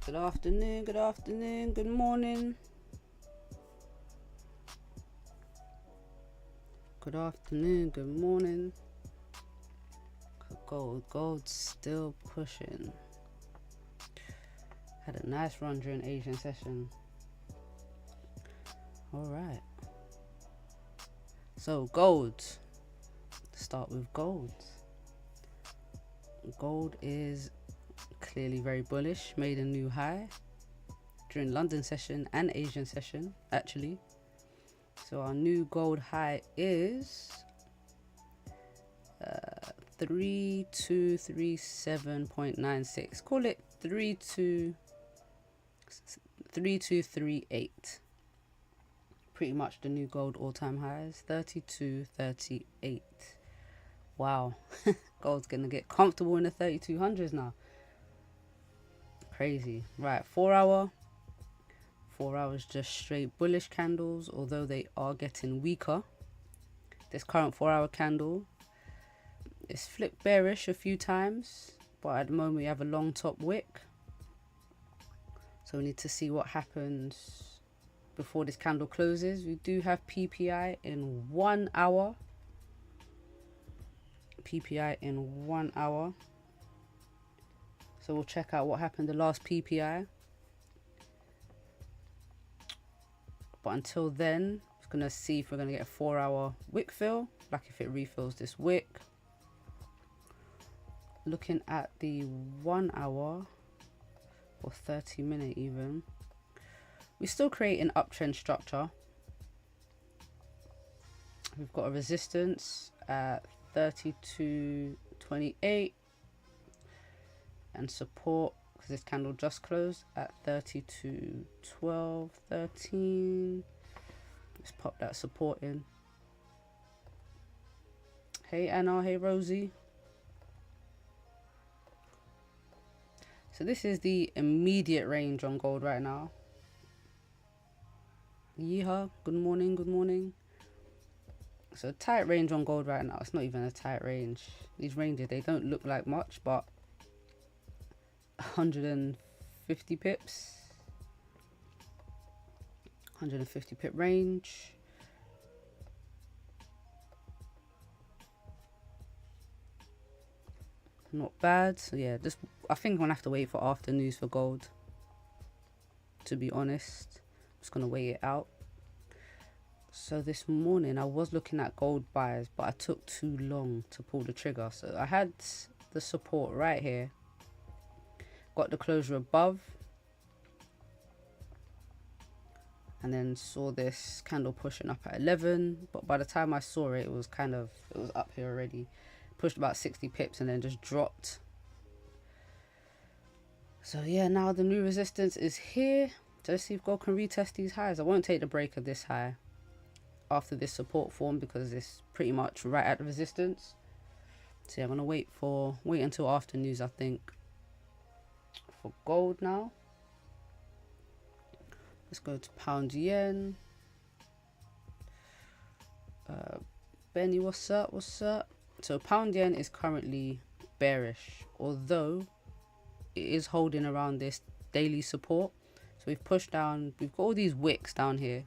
Good afternoon, good morning. Good afternoon, good morning. Gold's still pushing. Had a nice run during Asian session. Alright. So gold. Start with gold. Gold is clearly very bullish, made a new high during London session and Asian session actually. So our new gold high is 3237.96. Call it 3238. Pretty much the new gold all-time highs, 3238. Wow. Gold's gonna get comfortable in the 3200s now. Crazy. Right, 4 hour. 4 hours just straight bullish candles, although they are getting weaker. This current 4 hour candle is flipped bearish a few times, but at the moment we have a long top wick. So we need to see what happens before this candle closes. We do have PPI in 1 hour. PPI in 1 hour. So we'll check out what happened the last PPI. But until then, I'm going to see if we're going to get a 4 hour wick fill, like if it refills this wick. Looking at the 1 hour or 30-minute even, we still create an uptrend structure. We've got a resistance at 32.28 and support, because this candle just closed, at 32.12.13. Let's pop that support in. Hey Anna, hey Rosie. So this is the immediate range on gold right now. Yeehaw, good morning, good morning. So tight range on gold right now. It's not even a tight range. These ranges, they don't look like much, but 150 pips. 150 pip range. Not bad. So yeah, just I think I'm gonna have to wait for after news for gold, to be honest. I'm just gonna wait it out. So this morning I was looking at gold buys, but I took too long to pull the trigger. So I had the support right here, got the closure above, and then saw this candle pushing up at 11. But by the time I saw it, it was up here already. Pushed about 60 pips and then just dropped. So yeah, now the new resistance is here. So let's see if gold can retest these highs. I won't take the break of this high after this support form because it's pretty much right at the resistance. So yeah, I'm gonna wait until after news, I think, for gold now. Let's go to pound yen. Benny, what's up? What's up? So pound yen is currently bearish, although it is holding around this daily support. So we've pushed down, we've got all these wicks down here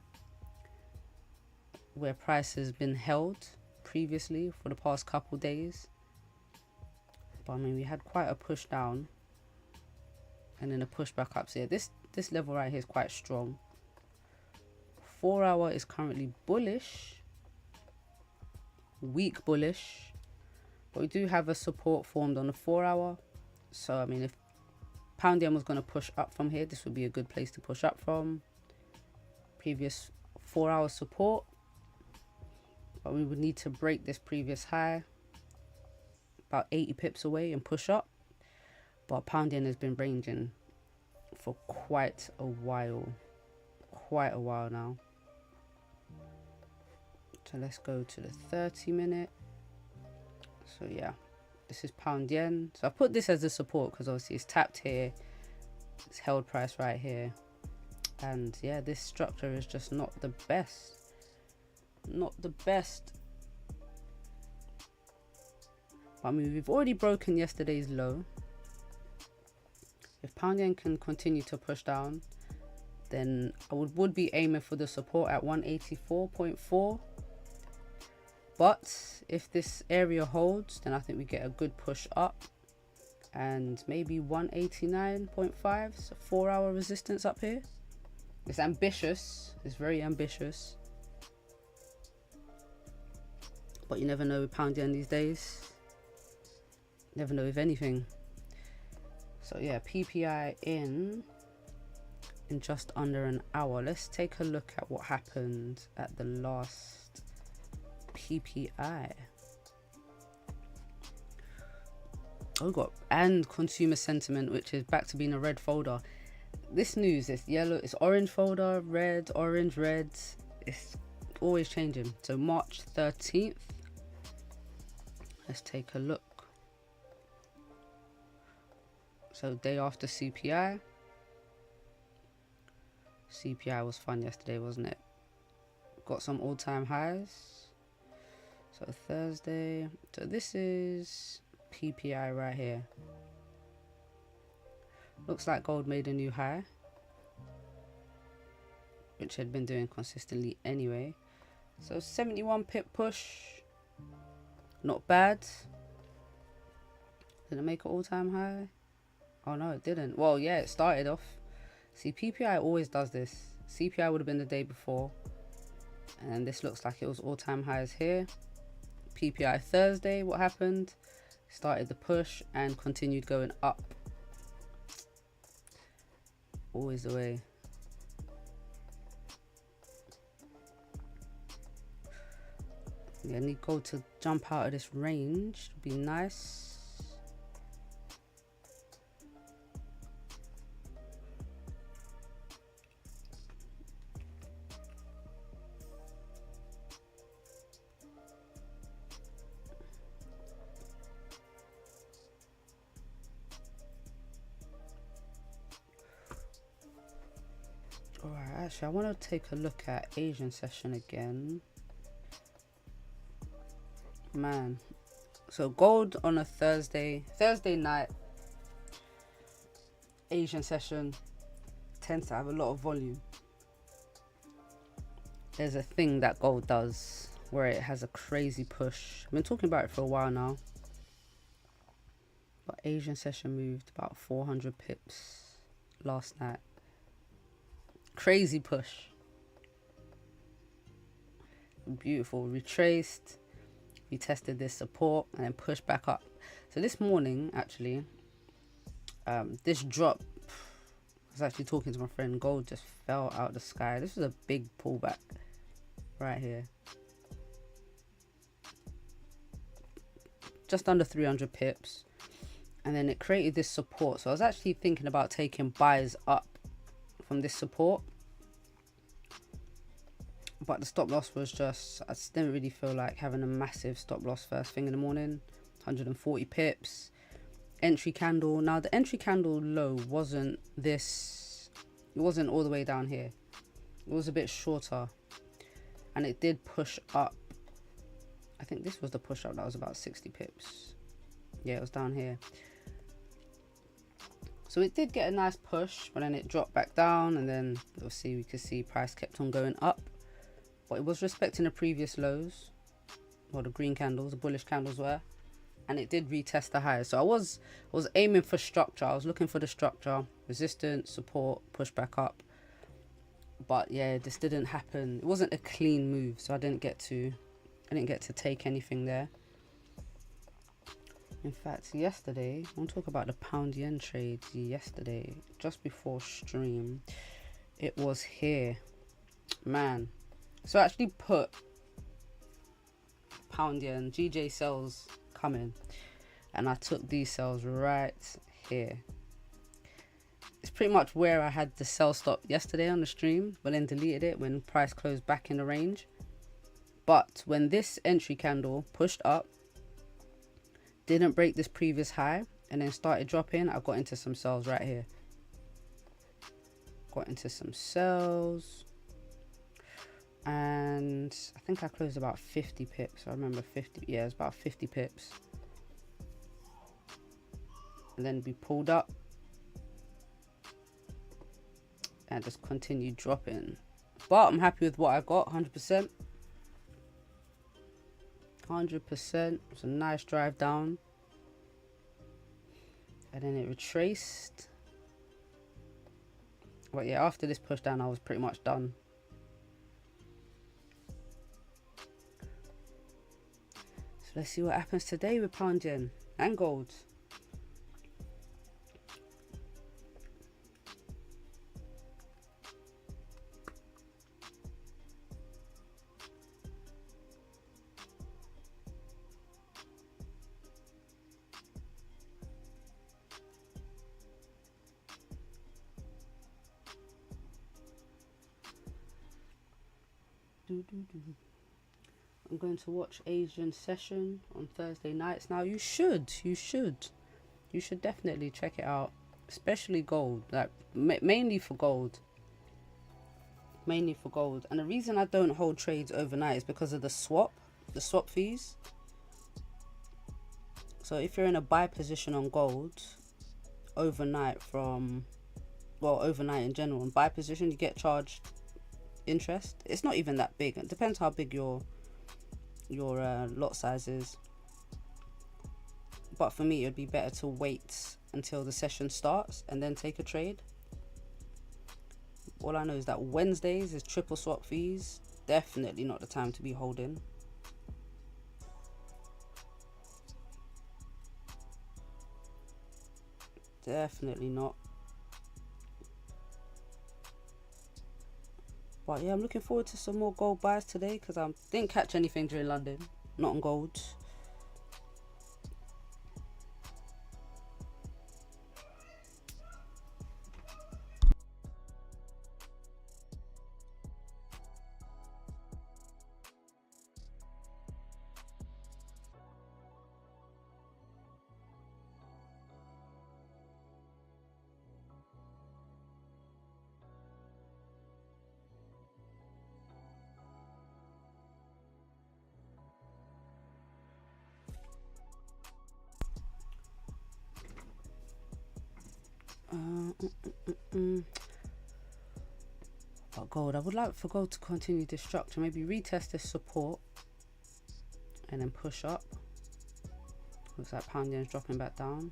where price has been held previously for the past couple days. But I mean, we had quite a push down and then a push back up. So yeah, this level right here is quite strong. 4 hour is currently bullish, weak bullish, but we do have a support formed on the 4 hour. So I mean, if pound yen was going to push up from here, this would be a good place to push up from. Previous 4 hour support, but we would need to break this previous high about 80 pips away and push up. But pound yen has been ranging for quite a while now. So let's go to the 30-minute. So yeah, this is pound yen. So I put this as a support because obviously it's tapped here, it's held price right here, and yeah, this structure is just not the best. I mean, we've already broken yesterday's low. If pound yen can continue to push down, then I would be aiming for the support at 184.4. But if this area holds, then I think we get a good push up, and maybe 189.5, so 4-hour resistance up here. It's ambitious, it's very ambitious, but you never know with pound yen these days. Never know with anything. So yeah, PPI in just under an hour. Let's take a look at what happened at the last PPI. Oh, we got and consumer sentiment, which is back to being a red folder. This news is yellow, it's orange folder, red, orange, red. It's always changing. So March 13th. Let's take a look. So day after CPI. CPI was fun yesterday, wasn't it? Got some all-time highs. So Thursday. So this is PPI right here. Looks like gold made a new high, which had been doing consistently anyway. So 71 pip push. Not bad. Did it make an all-time high? Oh no, it didn't. Well, yeah, it started off. See, PPI always does this. CPI would have been the day before, and this looks like it was all-time highs here. PPI Thursday, what happened? Started the push and continued going up. Always the way. Yeah, I need gold to jump out of this range. Would be nice. Alright, actually I want to take a look at Asian session again. Man, so gold on a Thursday night Asian session tends to have a lot of volume. There's a thing that gold does where it has a crazy push. I've been talking about it for a while now, but Asian session moved about 400 pips last night. Crazy push. Beautiful. Retraced, retested this support, and then pushed back up. So this morning, actually, this drop, I was actually talking to my friend, gold just fell out of the sky. This was a big pullback right here. Just under 300 pips. And then it created this support. So I was actually thinking about taking buys up from this support, but the stop loss was just, I just didn't really feel like having a massive stop loss first thing in the morning. 140 pips. Entry candle. Now the entry candle low wasn't this, it wasn't all the way down here, it was a bit shorter, and it did push up. I think this was the push up that was about 60 pips. Yeah, it was down here. So it did get a nice push, but then it dropped back down, and then obviously we could see price kept on going up, but it was respecting the previous lows, or the green candles, the bullish candles were, and it did retest the highs. So I was aiming for structure. I was looking for the structure, resistance, support, push back up, but yeah, this didn't happen. It wasn't a clean move, so I didn't get to take anything there. In fact, yesterday, I want to talk about the pound yen trades yesterday, just before stream. It was here, man. So I actually put pound yen GJ sells coming, and I took these sells right here. It's pretty much where I had the sell stop yesterday on the stream, but then deleted it when price closed back in the range. But when this entry candle pushed up, didn't break this previous high, and then started dropping, I got into some sells right here. Got into some sells, and I think I closed about 50 pips. I remember 50, yeah, it's about 50 pips. And then we pulled up, and just continue dropping. But I'm happy with what I got, 100%. 100%. It's a nice drive down. And then it retraced. But yeah, after this push down, I was pretty much done. So let's see what happens today with pound yen and gold. I'm going to watch Asian session on Thursday nights. Now you should definitely check it out, especially gold, like mainly for gold. And the reason I don't hold trades overnight is because of the swap fees. So if you're in a buy position on gold overnight overnight in general, and buy position, you get charged interest. It's not even that big. It depends how big your lot size is. But for me, it would be better to wait until the session starts and then take a trade. All I know is that Wednesdays is triple swap fees. Definitely not the time to be holding. Definitely not. But yeah, I'm looking forward to some more gold buys today because I didn't catch anything during London. Not on gold. But gold, I would like for gold to continue this structure, maybe retest this support and then push up. Looks like pound yen's dropping back down.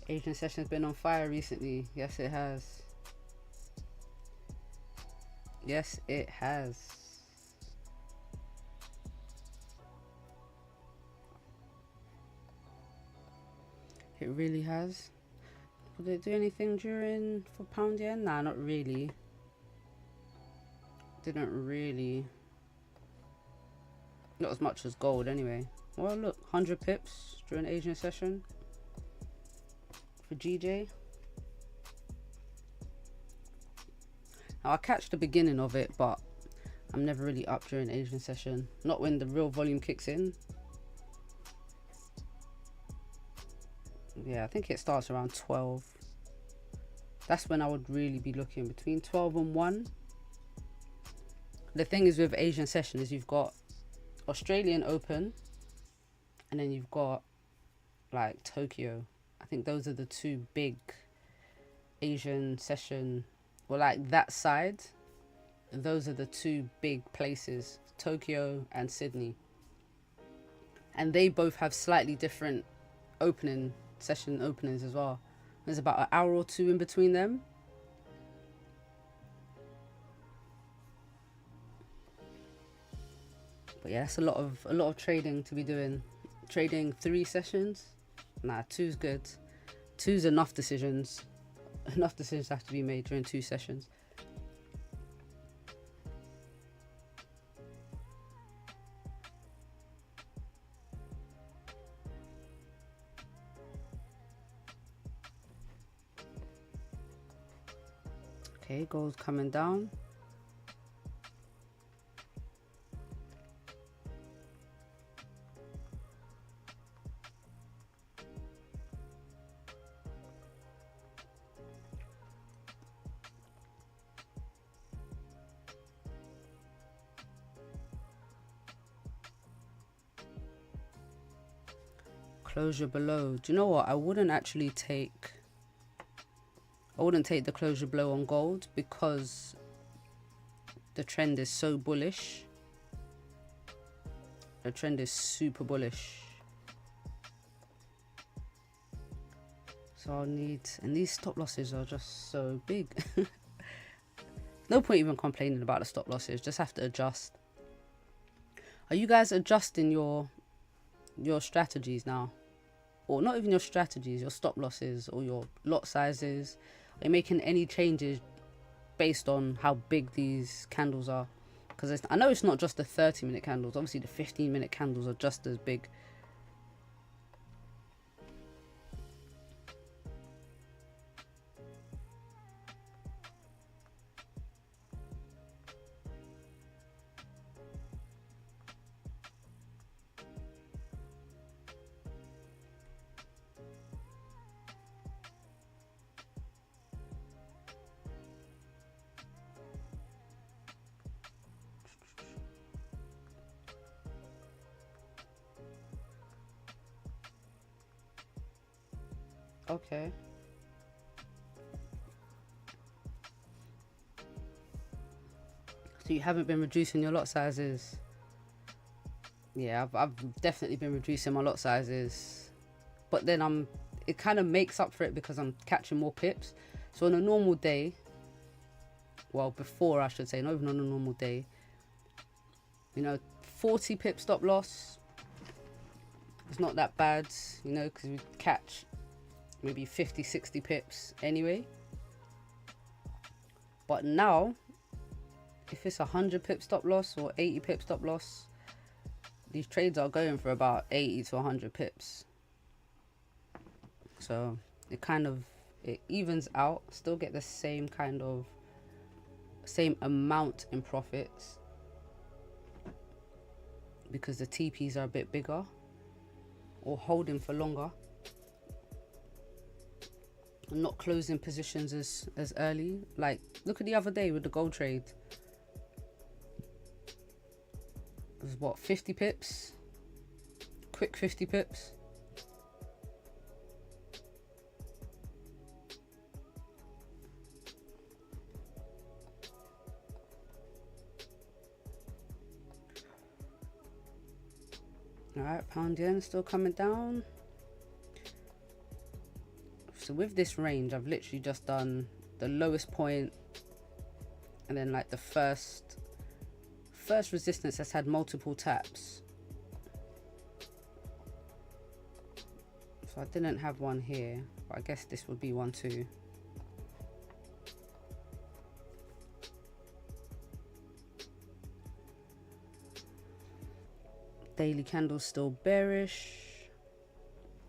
Asian session's been on fire recently. Yes, it has. Yes, it has. It really has. Will it do anything for pound yen? Nah, not really. Didn't really. Not as much as gold anyway. Well, look, 100 pips during Asian session for GJ. Now I catch the beginning of it, but I'm never really up during Asian session. Not when the real volume kicks in. Yeah, I think it starts around 12. That's when I would really be looking, between 12 and 1. The thing is with Asian session is you've got Australian Open and then you've got like Tokyo. I think those are the two big Asian session, well, like that side. Those are the two big places, Tokyo and Sydney. And they both have slightly different session openings as well. There's about an hour or two in between them. But yeah, that's a lot of trading to be doing. Trading 3 sessions? Nah, 2's good. 2's enough decisions. Enough decisions have to be made during 2 sessions. Okay, gold's coming down. Closure below. Do you know what? I wouldn't take the closure below on gold because the trend is so bullish. The trend is super bullish. So I'll need, and these stop losses are just so big. No point even complaining about the stop losses, just have to adjust. Are you guys adjusting your strategies now? Or not even your strategies, your stop losses or your lot sizes? Are you making any changes based on how big these candles are? Because I know it's not just the 30-minute candles. Obviously, the 15-minute candles are just as big. Okay. So you haven't been reducing your lot sizes? Yeah, I've definitely been reducing my lot sizes. But then it kind of makes up for it because I'm catching more pips. So on a normal day, well, before I should say, not even on a normal day, you know, 40 pip stop loss, it's not that bad, you know, because we catch maybe 50, 60 pips anyway. But now, if it's 100 pip stop loss or 80 pip stop loss, these trades are going for about 80 to 100 pips. So it evens out, still get the same amount in profits because the TPs are a bit bigger or holding for longer. I'm not closing positions as early. Like, look at the other day with the gold trade. It was what, 50 pips? Quick 50 pips. Alright, pound yen still coming down. So with this range, I've literally just done the lowest point and then like the first resistance that's had multiple taps. So I didn't have one here, but I guess this would be one too. Daily candle's still bearish.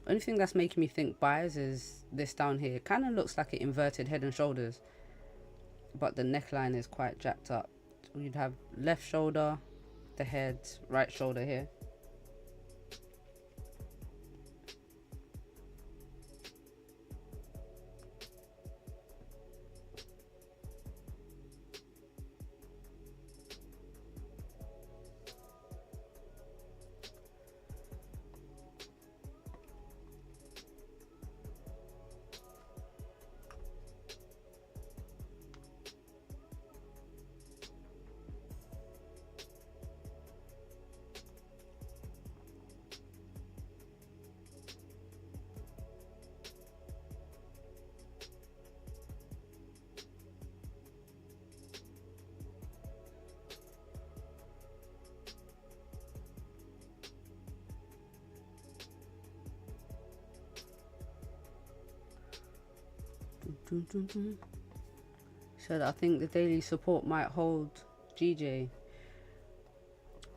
Only thing that's making me think buys is this down here. It kind of looks like an inverted head and shoulders, but the neckline is quite jacked up. So you'd have left shoulder, the head, right shoulder here. So I think the daily support might hold GJ.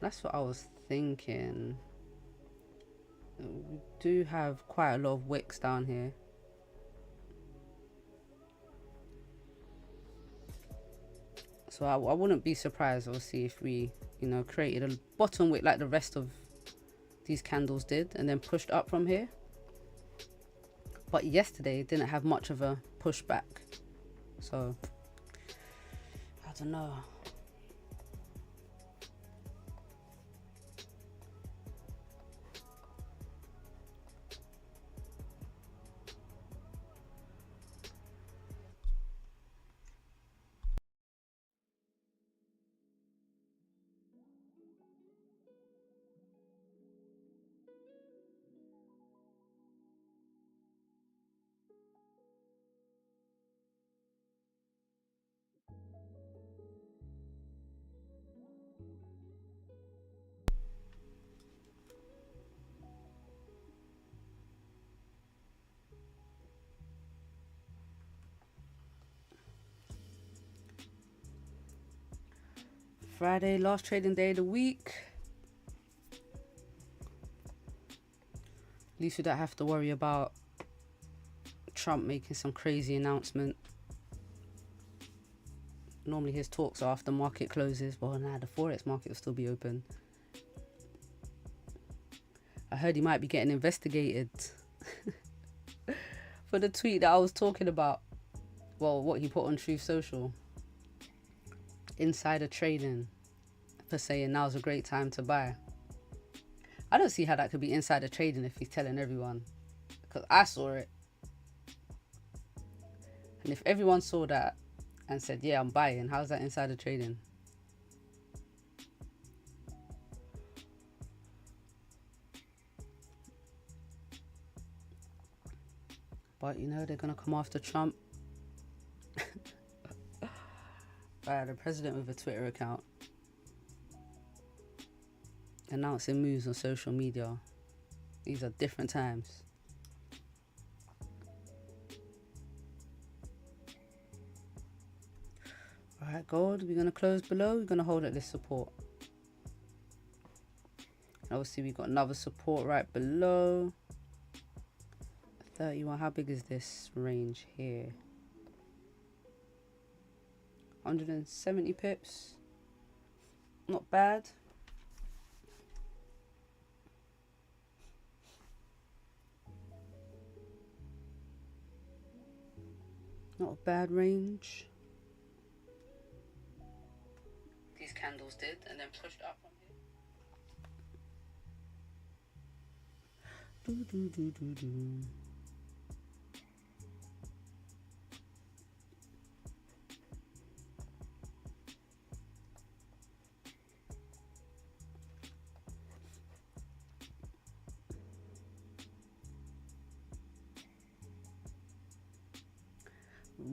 That's what I was thinking. We do have quite a lot of wicks down here. So I wouldn't be surprised, obviously, if we, you know, created a bottom wick like the rest of these candles did and then pushed up from here. But yesterday didn't have much of a pushback. So I don't know. Friday, last trading day of the week. At least we don't have to worry about Trump making some crazy announcement. Normally his talks are after market closes. Well, nah, the Forex market will still be open. I heard he might be getting investigated for the tweet that I was talking about. Well, what he put on Truth Social. Insider trading, for saying now's a great time to buy. I don't see how that could be insider trading if he's telling everyone, because I saw it. And if everyone saw that and said, yeah, I'm buying, how's that insider trading? But you know, they're gonna come after Trump. The president with a Twitter account announcing moves on social media. These are different times. Alright, gold, we're gonna close below, we're gonna hold at this support. Obviously we got another support right below 31. How big is this range here? 170 pips. Not bad. Not a bad range. These candles did, and then pushed up from here.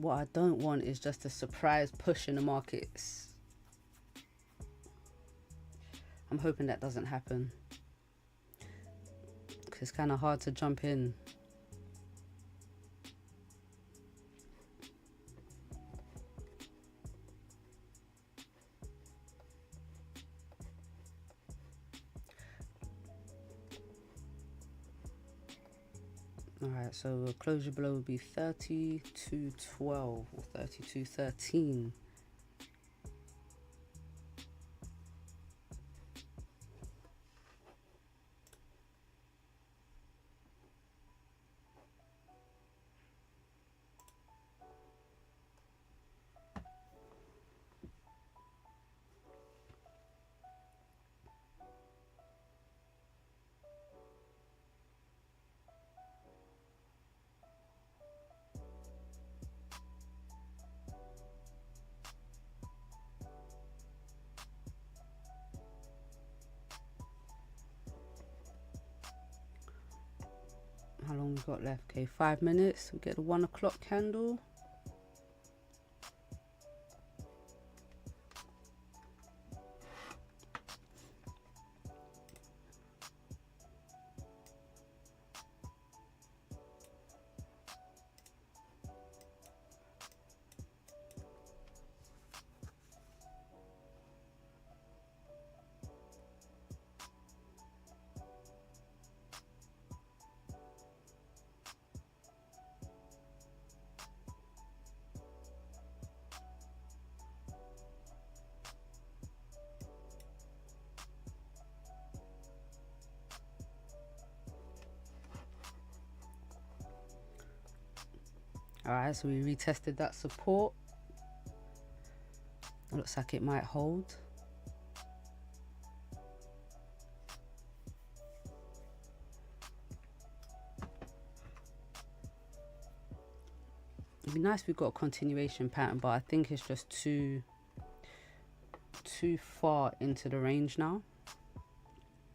What I don't want is just a surprise push in the markets. I'm hoping that doesn't happen, because it's kind of hard to jump in. Alright, so a closure below would be 32.12 or 32.13. How long we got left? Okay, 5 minutes. We get the 1 o'clock candle. Alright, so we retested that support. Looks like it might hold. It'd be nice if we got a continuation pattern, but I think it's just too far into the range now.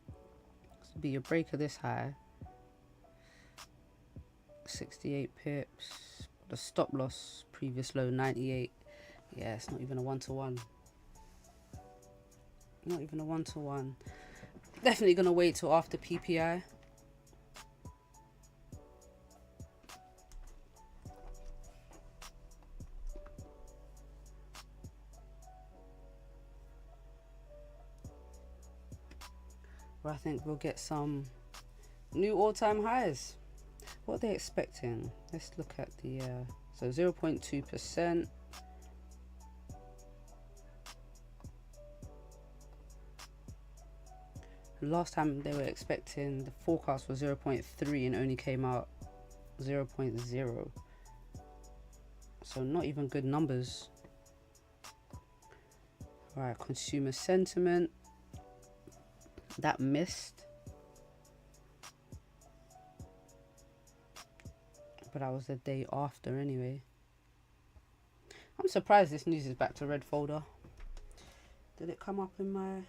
This would be a break of this high. 68 pips. The stop loss, previous low 98. Yeah, it's not even a one-to-one. Not even a one-to-one. Definitely gonna wait till after PPI. Where I think we'll get some new all-time highs. What are they expecting? Let's look at the so 0.2%. Last time they were expecting, the forecast was 0.3 and only came out 0.0. So not even good numbers. Right, consumer sentiment. That missed. But that was the day after anyway. I'm surprised this news is back to red folder. Did it come up in my...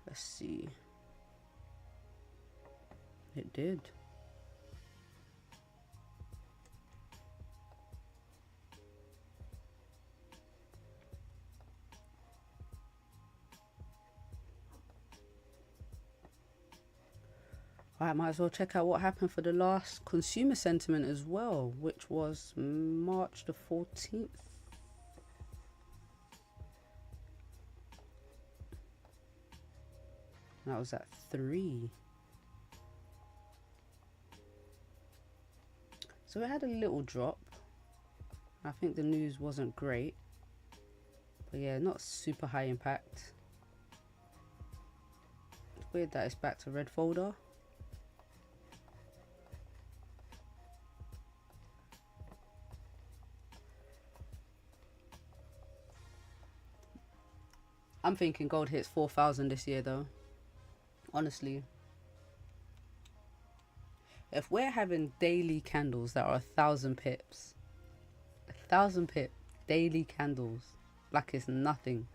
Let's see. It did. Alright, might as well check out what happened for the last consumer sentiment as well, which was March the 14th. That was at 3. So it had a little drop. I think the news wasn't great. But yeah, not super high impact. It's weird that it's back to red folder. I'm thinking gold hits 4,000 this year though. Honestly. If we're having daily candles that are 1,000 pips. 1,000 pip daily candles. Like it's nothing.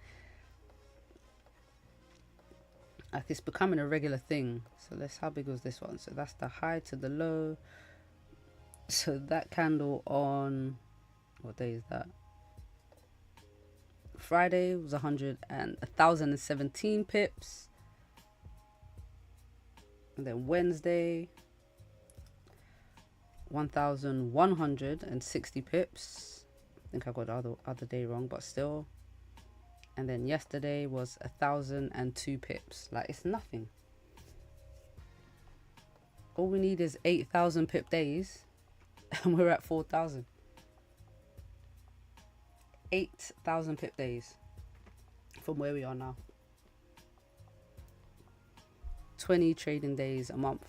Like it's becoming a regular thing. So let's, how big was this one? So that's the high to the low. So that candle on, what day is that? Friday was 1,017 pips. And then Wednesday, 1,160 pips. I think I got the other day wrong, but still. And then yesterday was 1,002 pips. Like it's nothing. All we need is 8,000 pip days, and we're at 4,000. 8,000 pip days from where we are now. 20 trading days a month.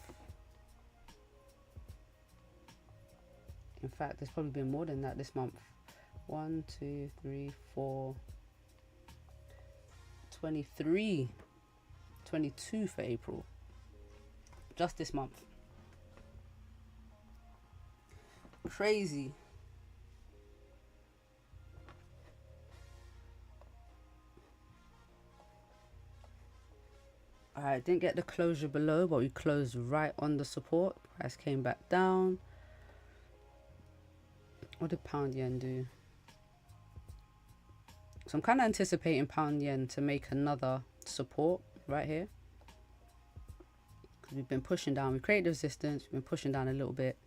In fact, there's probably been more than that this month. 1, 2, 3, 4, 23, 22 for April. Just this month. Crazy. Alright, didn't get the closure below, but we closed right on the support. Price came back down. What did pound yen do? So I'm kind of anticipating pound yen to make another support right here. Because we've been pushing down. We created resistance. We've been pushing down a little bit.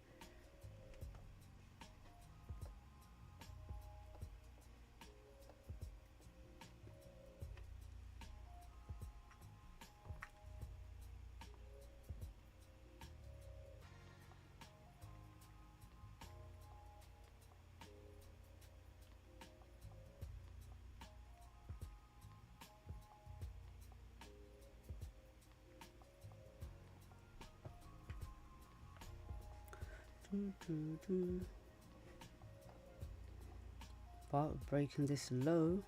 But breaking this low,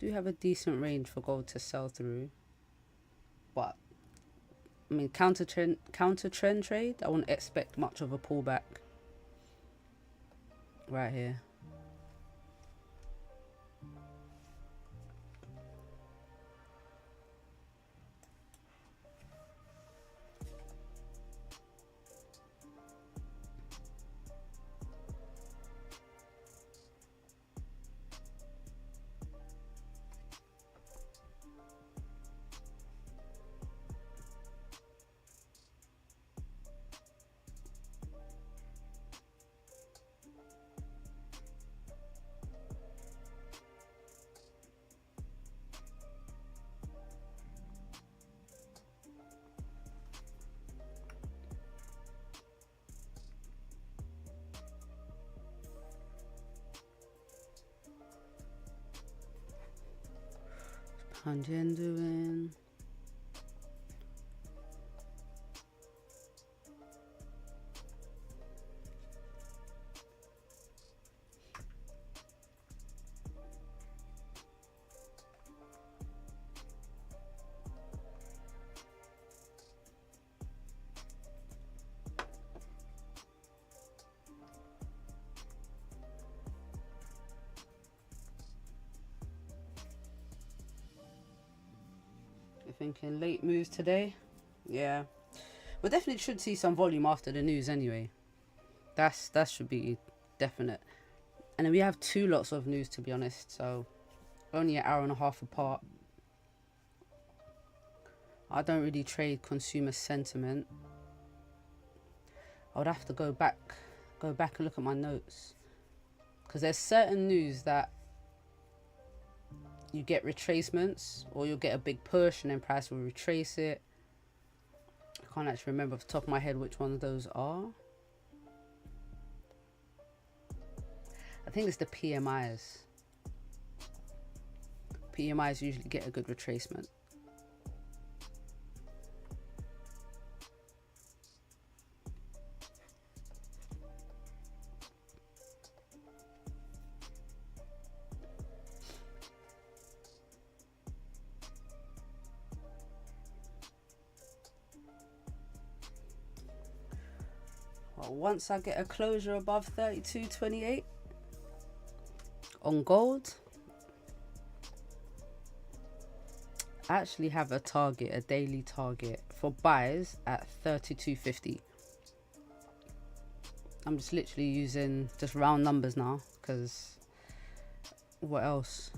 do have a decent range for gold to sell through. But I mean, counter trend trade, I wouldn't expect much of a pullback right here. Pound yen doing. Thinking late moves today. Yeah, we definitely should see some volume after the news anyway. That should be definite. And then we have 2 lots of news, to be honest, so only an hour and a half apart. I don't really trade consumer sentiment. I would have to go back and look at my notes, because there's certain news that you get retracements, or you'll get a big push and then price will retrace it. I can't actually remember off the top of my head which ones those are. I think it's the PMIs. PMIs usually get a good retracement. Once I get a closure above 32.28 on gold, I actually have a target, a daily target for buys at 32.50. I'm just literally using just round numbers now, because what else?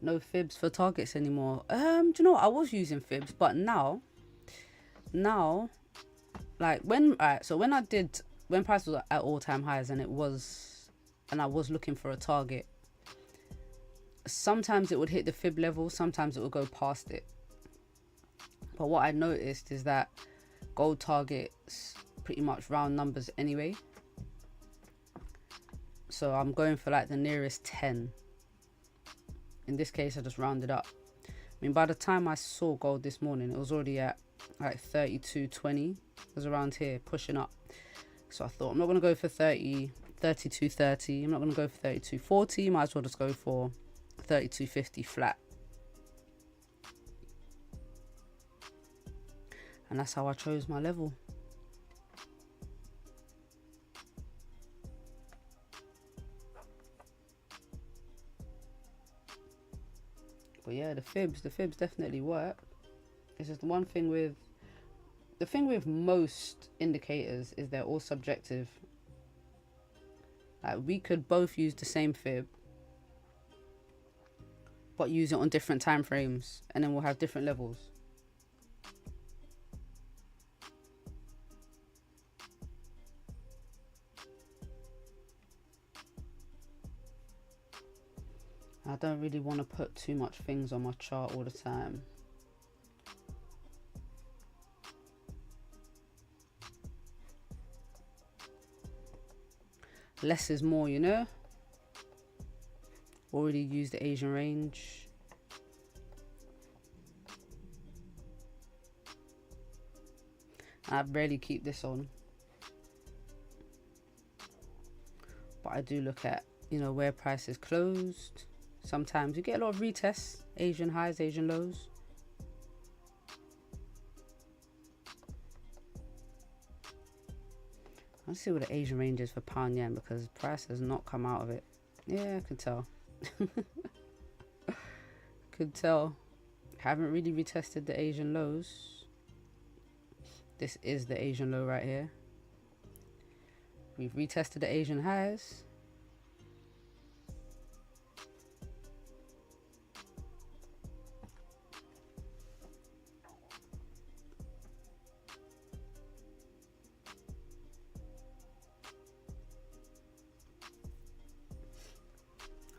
No fibs for targets anymore. Do you know what? I was using fibs, but now like when price was at all-time highs and I was looking for a target, sometimes it would hit the fib level, sometimes it would go past it. But what I noticed is that gold targets pretty much round numbers anyway. So I'm going for like the nearest 10. In this case, I just rounded up. I mean, by the time I saw gold this morning, it was already at like 32.20. It was around here, pushing up. So I thought, I'm not going to go for 32.30. I'm not going to go for 32.40. Might as well just go for 32.50 flat. And that's how I chose my level. But yeah, the fibs definitely work. It's just the one thing with most indicators is they're all subjective. Like, we could both use the same fib, but use it on different time frames, and then we'll have different levels. I don't really want to put too much things on my chart all the time. Less is more, you know. Already used the Asian range. I rarely keep this on, but I do look at, you know, where price is closed. Sometimes you get a lot of retests, Asian highs, Asian lows. Let's see what the Asian range is for pound yen, because price has not come out of it. Yeah, I could tell. Could tell. Haven't really retested the Asian lows. This is the Asian low right here. We've retested the Asian highs.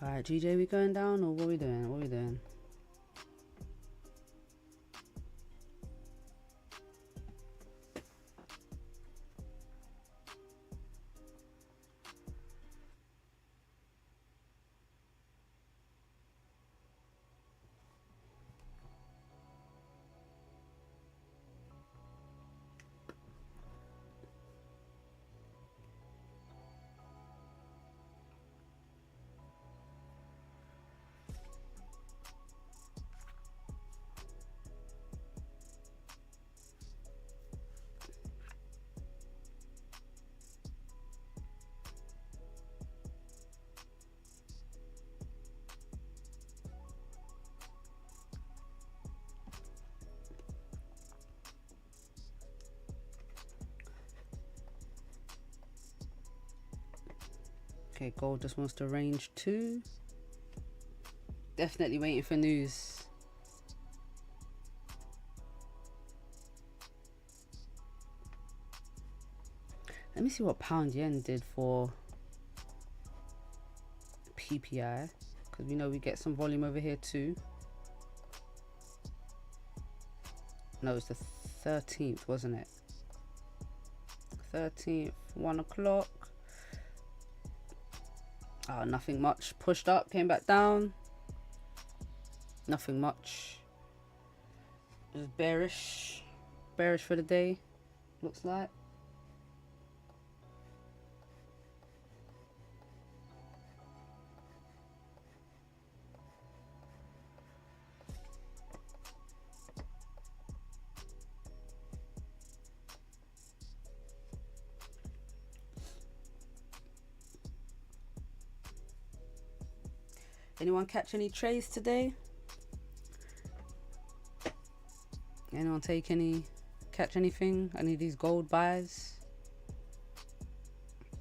Alright, GJ, we going down, or what we doing? What we doing? Okay, gold just wants to range 2. Definitely waiting for news. Let me see what pound yen did for PPI, because we know we get some volume over here too. No, it's the 13th, wasn't it? 13th, 1 o'clock. Oh, nothing much. Pushed up, came back down. Nothing much. It was bearish. Bearish for the day, looks like. Anyone catch any trades today? Anyone catch anything? Any of these gold buys?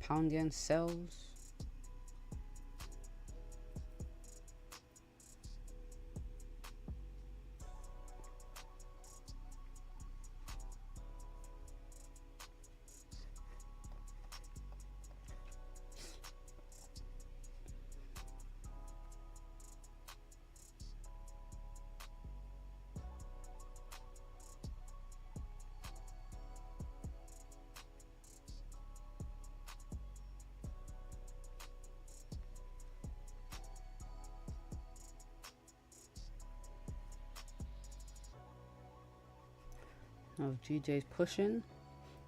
Pound yen sells? Oh, GJ's pushing.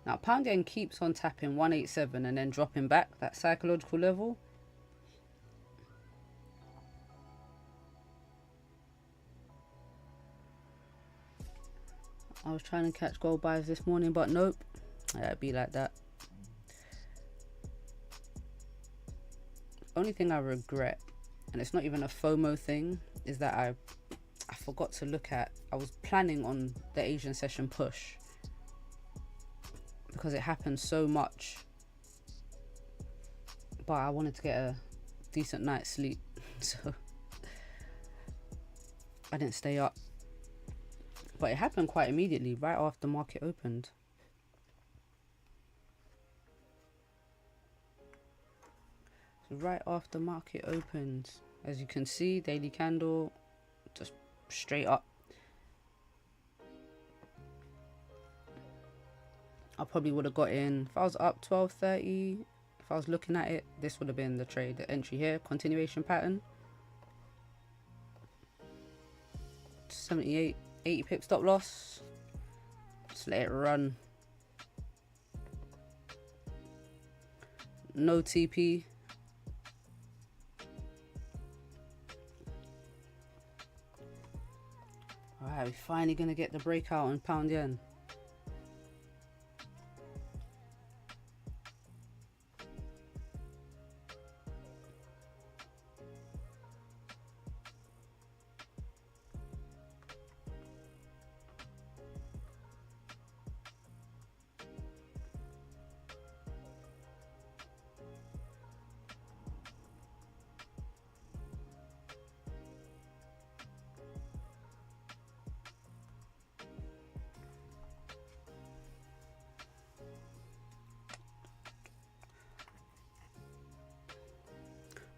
Now, pound yen keeps on tapping 187 and then dropping back, that psychological level. I was trying to catch gold buys this morning, but nope. Yeah, it'd be like that. Only thing I regret, and it's not even a FOMO thing, is that I forgot to look at, I was planning on the Asian session push because it happened so much, but I wanted to get a decent night's sleep, so I didn't stay up. But it happened quite immediately, right after market opened. So right after market opened, As you can see, daily candle, just straight up. I probably would have got in if I was up 12.30. If I was looking at it, this would have been the trade, the entry here, continuation pattern. 78, 80 pip stop loss. Just let it run. No TP. Alright, we're finally gonna get the breakout on pound yen.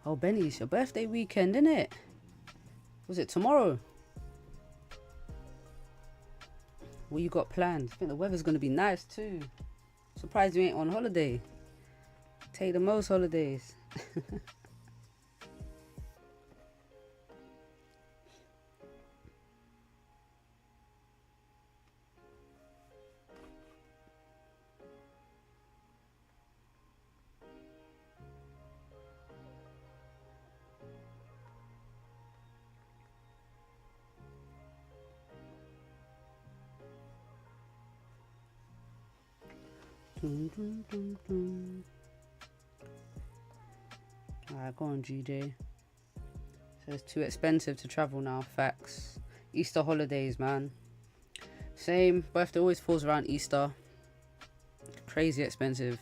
Oh, Benny, it's your birthday weekend, isn't it? Was it tomorrow? What you got planned? I think the weather's going to be nice too. Surprised you ain't on holiday. Take the most holidays. Dun, dun, dun, dun. Alright, go on, GJ. So it's too expensive to travel now. Facts. Easter holidays, man. Same. Birthday always falls around Easter. Crazy expensive.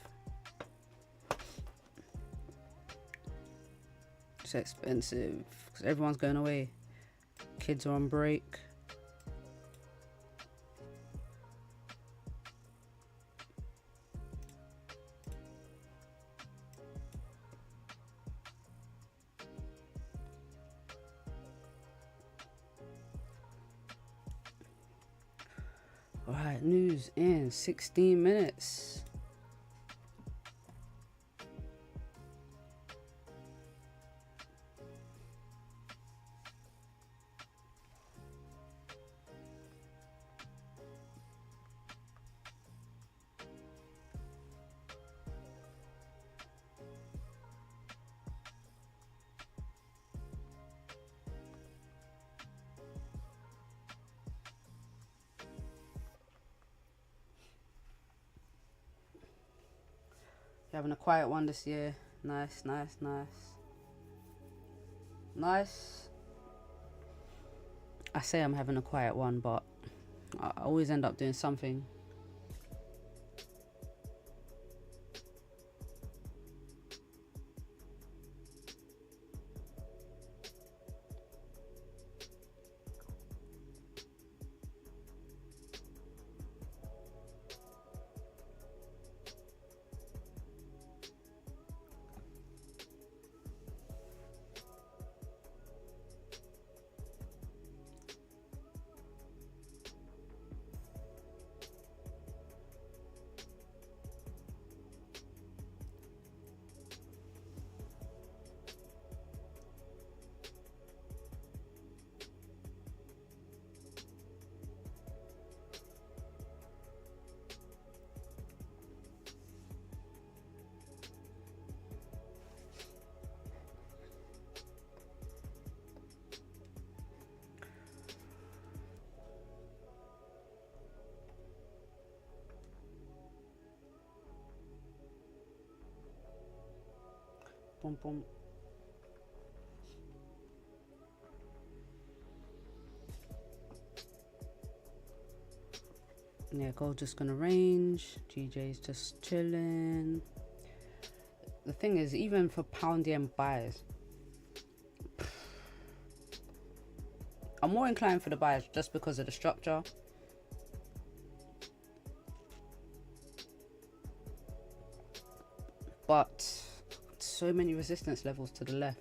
It's expensive because everyone's going away. Kids are on break. Alright, news in 16 minutes. You're having a quiet one this year. Nice, nice, nice. Nice. I say I'm having a quiet one, but I always end up doing something. Boom, boom. Yeah, gold just gonna range. GJ's just chilling. The thing is, even for pound yen buys, I'm more inclined for the buys just because of the structure. But so many resistance levels to the left.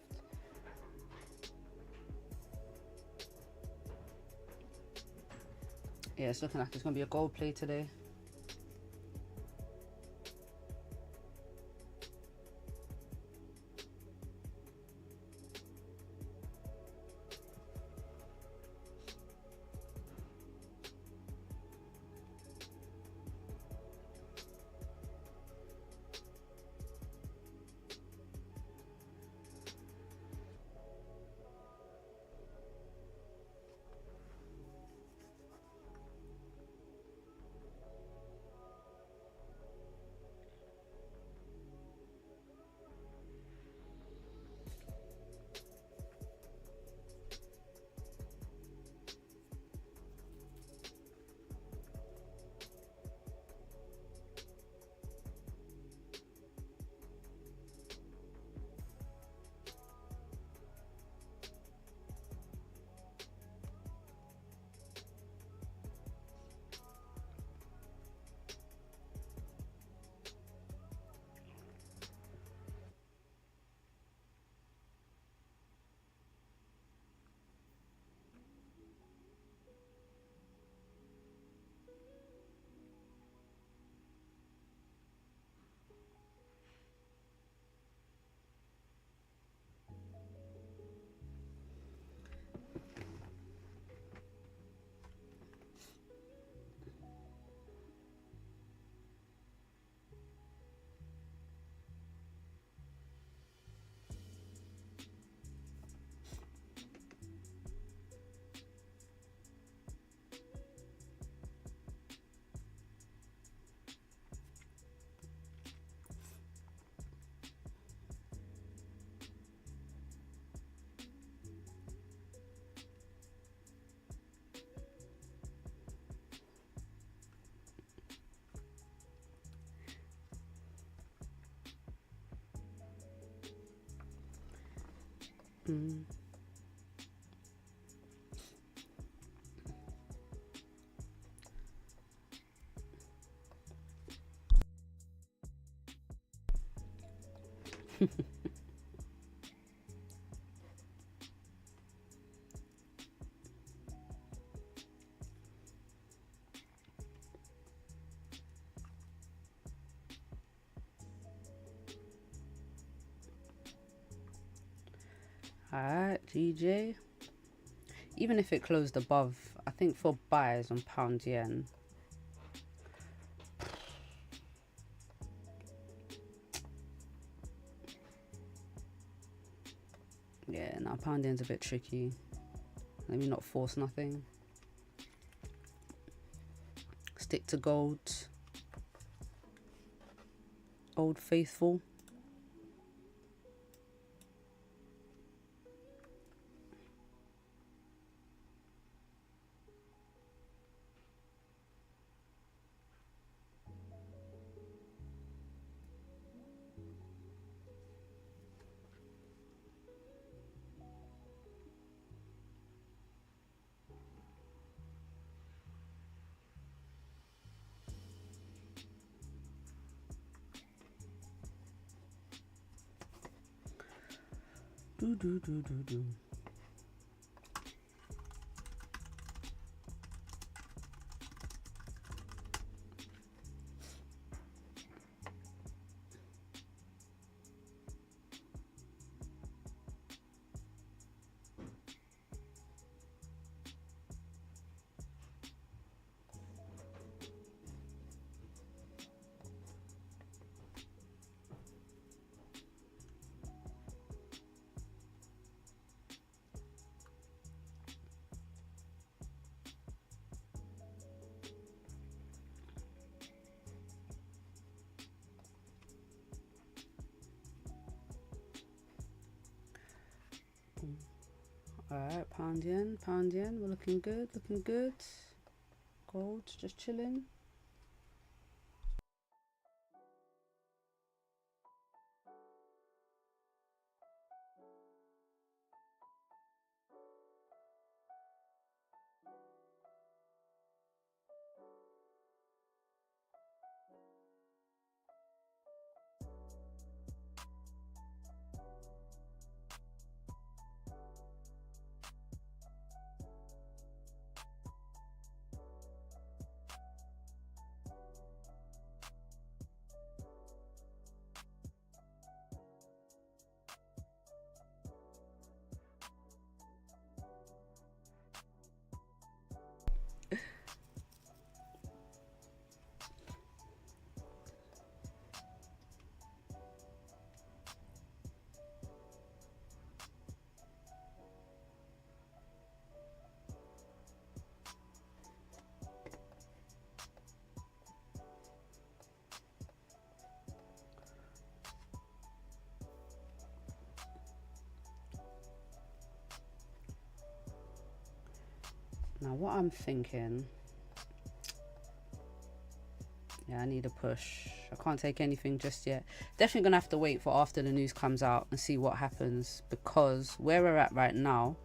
Yeah, it's looking like it's going to be a gold play today. Mm. Alright, GJ. Even if it closed above, I think for buys on pound yen, yeah, now pound yen's a bit tricky. Let me not force nothing. Stick to gold. Old Faithful. Do. Alright, pound yen, we're looking good, Gold, just chilling. Now what I'm thinking, yeah, I need a push. I can't take anything just yet. Definitely gonna have to wait for after the news comes out and see what happens, because where we're at right now,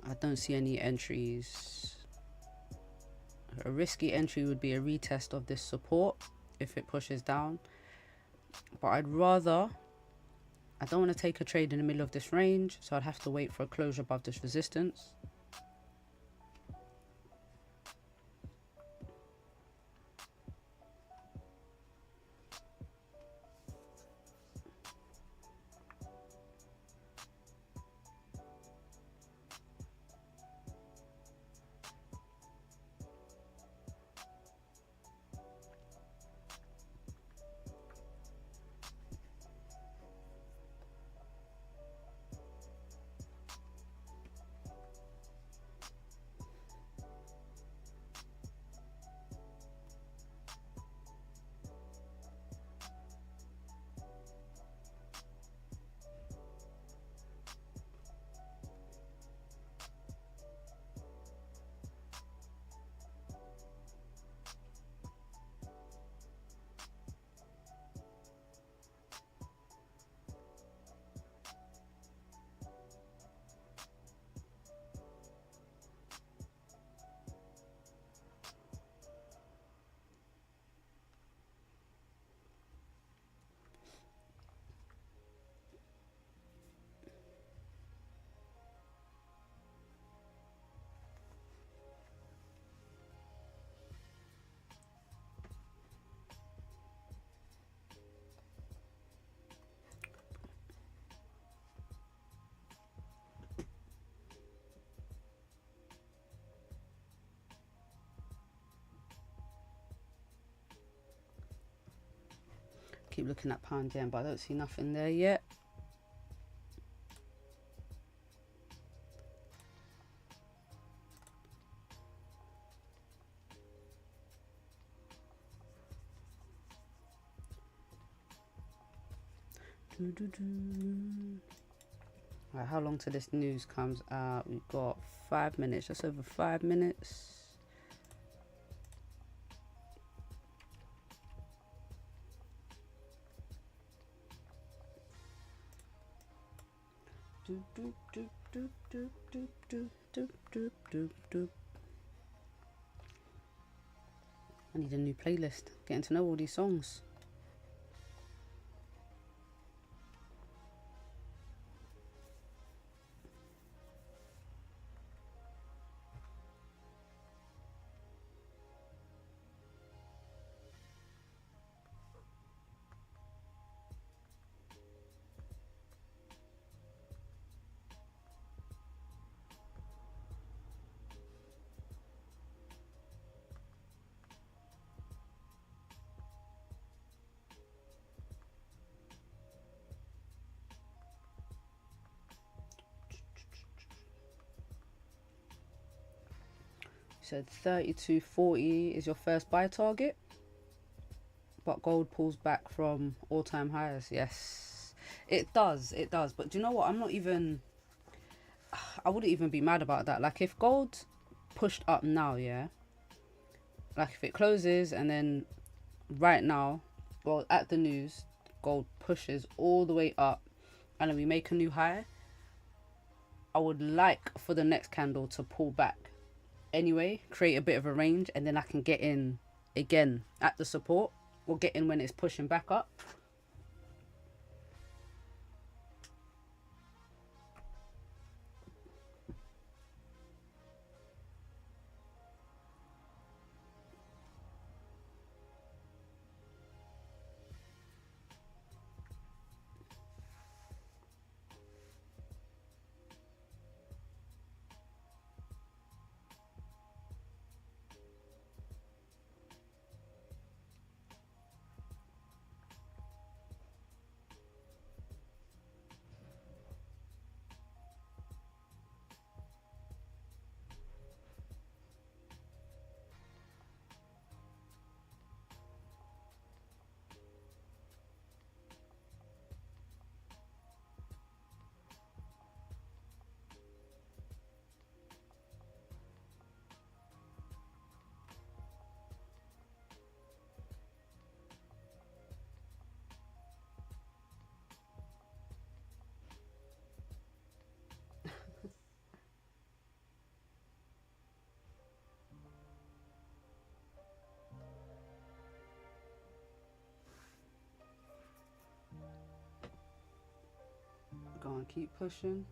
I don't see any entries. A risky entry would be a retest of this support if it pushes down, but I don't want to take a trade in the middle of this range, so I'd have to wait for a closure above this resistance. Keep looking at pound yen, but I don't see nothing there yet. Right, how long till this news comes out? We've got 5 minutes, just over 5 minutes. I need a new playlist. Getting to know all these songs. Said 32.40 is your first buy target, but gold pulls back from all-time highs. Yes, it does, but do you know what, I wouldn't even be mad about that. Like, if gold pushed up now, yeah, like if it closes and then right now, well, at the news, gold pushes all the way up and then we make a new high, I would like for the next candle to pull back anyway, create a bit of a range, and then I can get in again at the support, or get in when it's pushing back up. gonna keep pushing.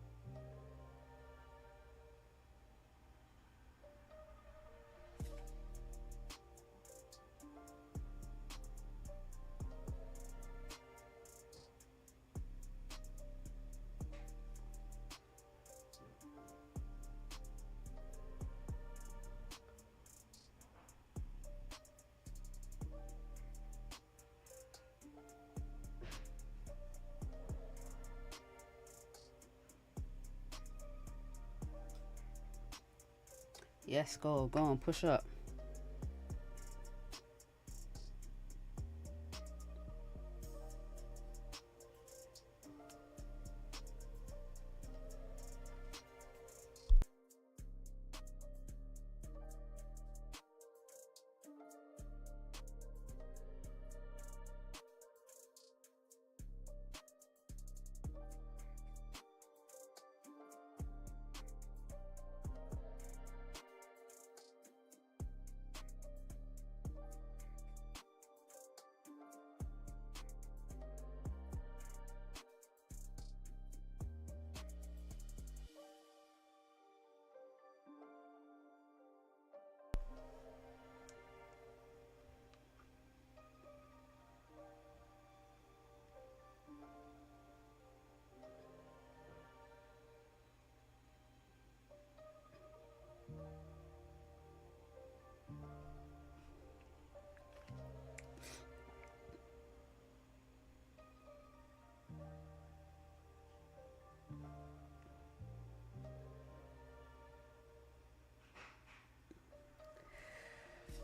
Yes, go on, push up.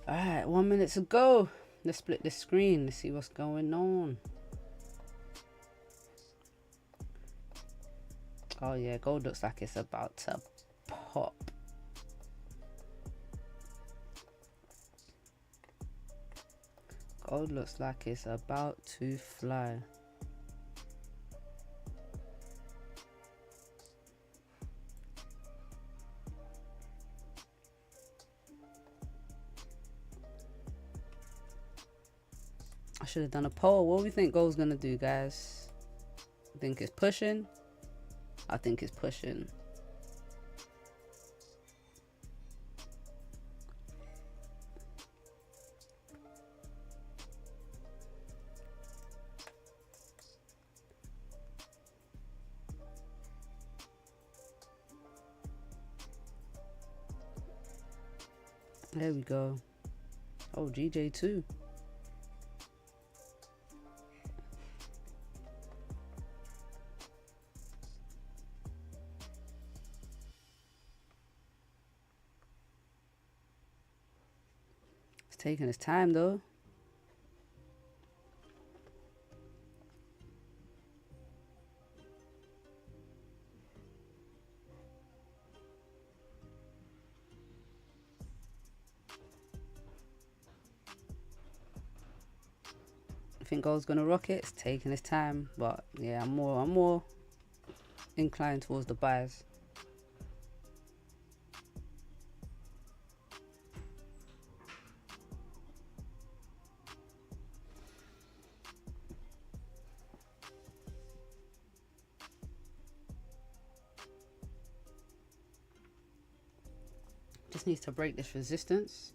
All right, 1 minute to go. Let's split the screen. Let's see what's going on. Oh yeah, gold looks like it's about to pop. Gold looks like it's about to fly. I should have done a poll. What do we think gold's gonna do, guys? I think it's pushing. I think it's pushing. There we go. Oh, GJ2. It's taking its time though. I think gold's gonna rock it. It's taking its time, but yeah, I'm more inclined towards the buys. Just needs to break this resistance.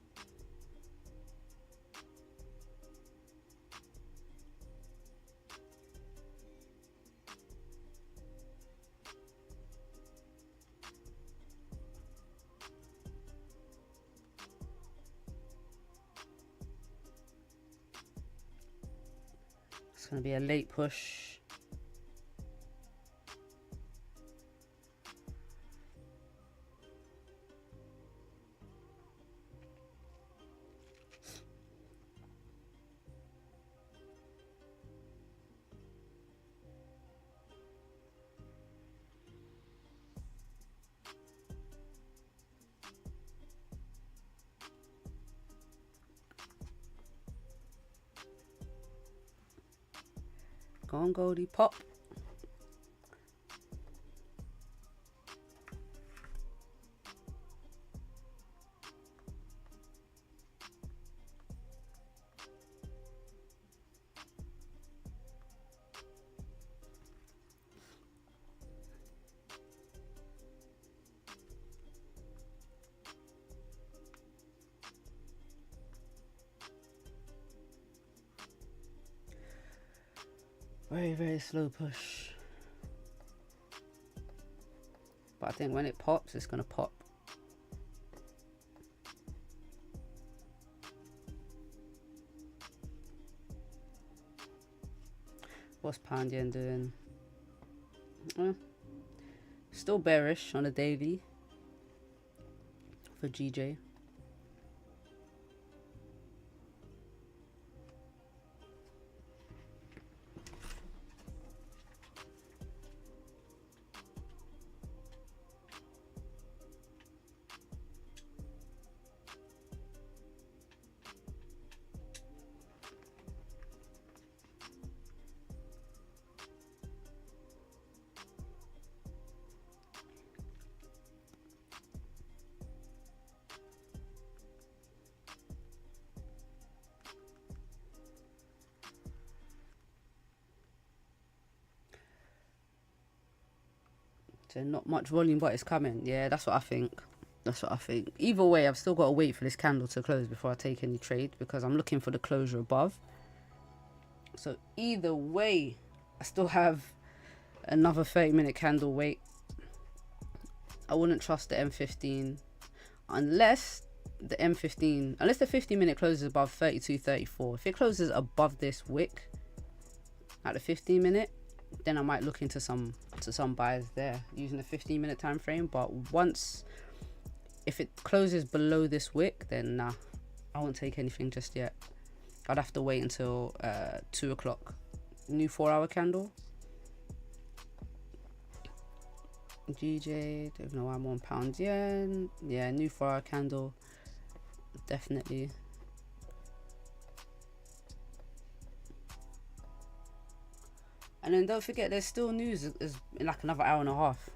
It's going to be a late push. Go on, Goldie, pop. Very slow push. But I think when it pops, it's gonna pop. What's pound yen doing? Still bearish on a daily for GJ. So not much volume, but it's coming. Yeah, that's what I think. That's what I think. Either way, I've still got to wait for this candle to close before I take any trade, because I'm looking for the closure above. So either way, I still have another 30-minute candle wait. I wouldn't trust the M15 unless the 50-minute closes above 32.34. If it closes above this wick at the 15-minute, then I might look into some buys there using the 15-minute time frame. But if it closes below this wick, then nah, I won't take anything just yet. I'd have to wait until 2 o'clock. New 4-hour candle. GJ, don't know why I'm on pound yen. Yeah, new 4-hour candle, definitely. And then don't forget, there's still news is in like another hour and a half.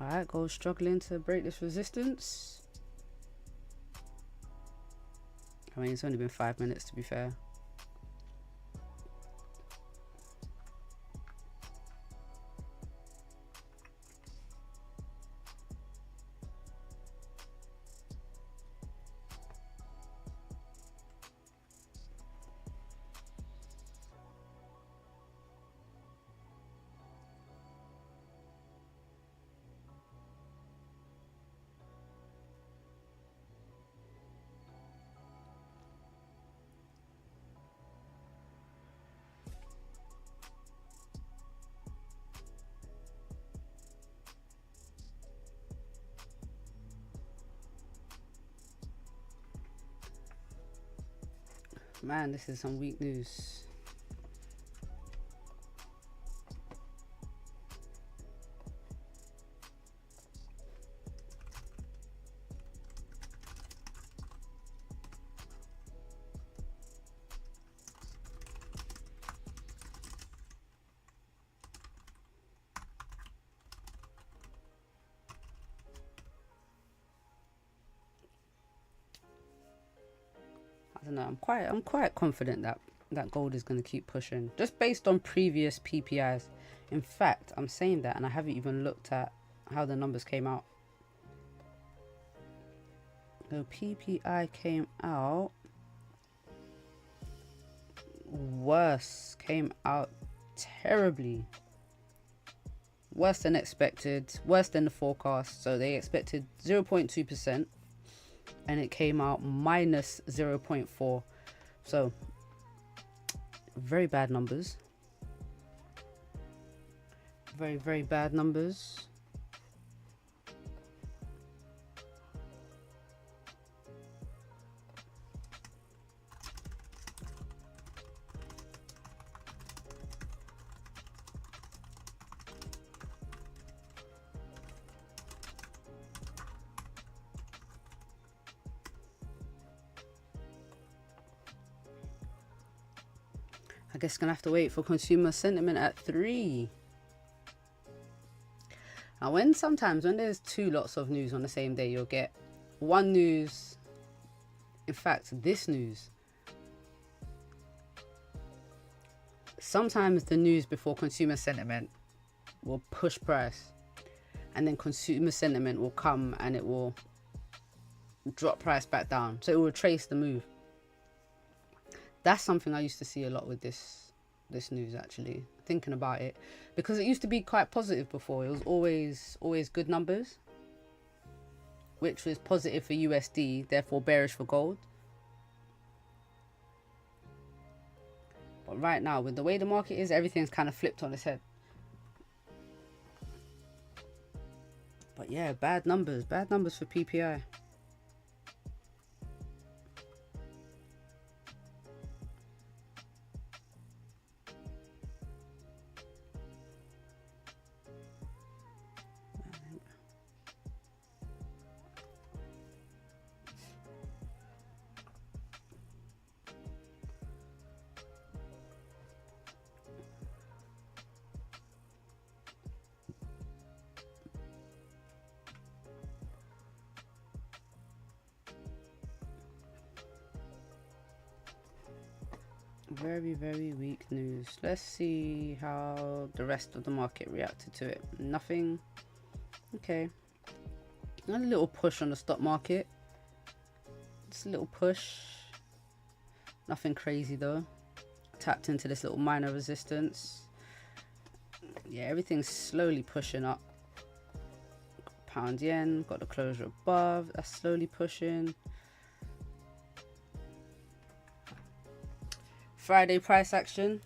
Alright, gold struggling to break this resistance. I mean, it's only been 5 minutes, to be fair. Man, this is some weak news. I don't know. I'm quite confident that gold is going to keep pushing, just based on previous PPIs. In fact, I'm saying that, and I haven't even looked at how the numbers came out. The PPI came out worse. Came out terribly. Worse than expected. Worse than the forecast. So they expected 0.2%. and it came out minus 0.4. So very bad numbers. Very, very bad numbers. I guess gonna have to wait for consumer sentiment at 3. Now sometimes when there's 2 lots of news on the same day, you'll get one news, in fact this news. Sometimes the news before consumer sentiment will push price, and then consumer sentiment will come and it will drop price back down, so it will trace the move. That's something I used to see a lot with this news, actually, thinking about it, because it used to be quite positive before. It was always good numbers, which was positive for USD, therefore bearish for gold. But right now, with the way the market is, everything's kind of flipped on its head. But yeah, bad numbers for PPI. Very, very weak news. Let's see how the rest of the market reacted to it. Nothing. Okay. A little push on the stock market. Just a little push. Nothing crazy though. Tapped into this little minor resistance. Yeah, everything's slowly pushing up. Pound yen, got the closure above. That's slowly pushing. Friday price action.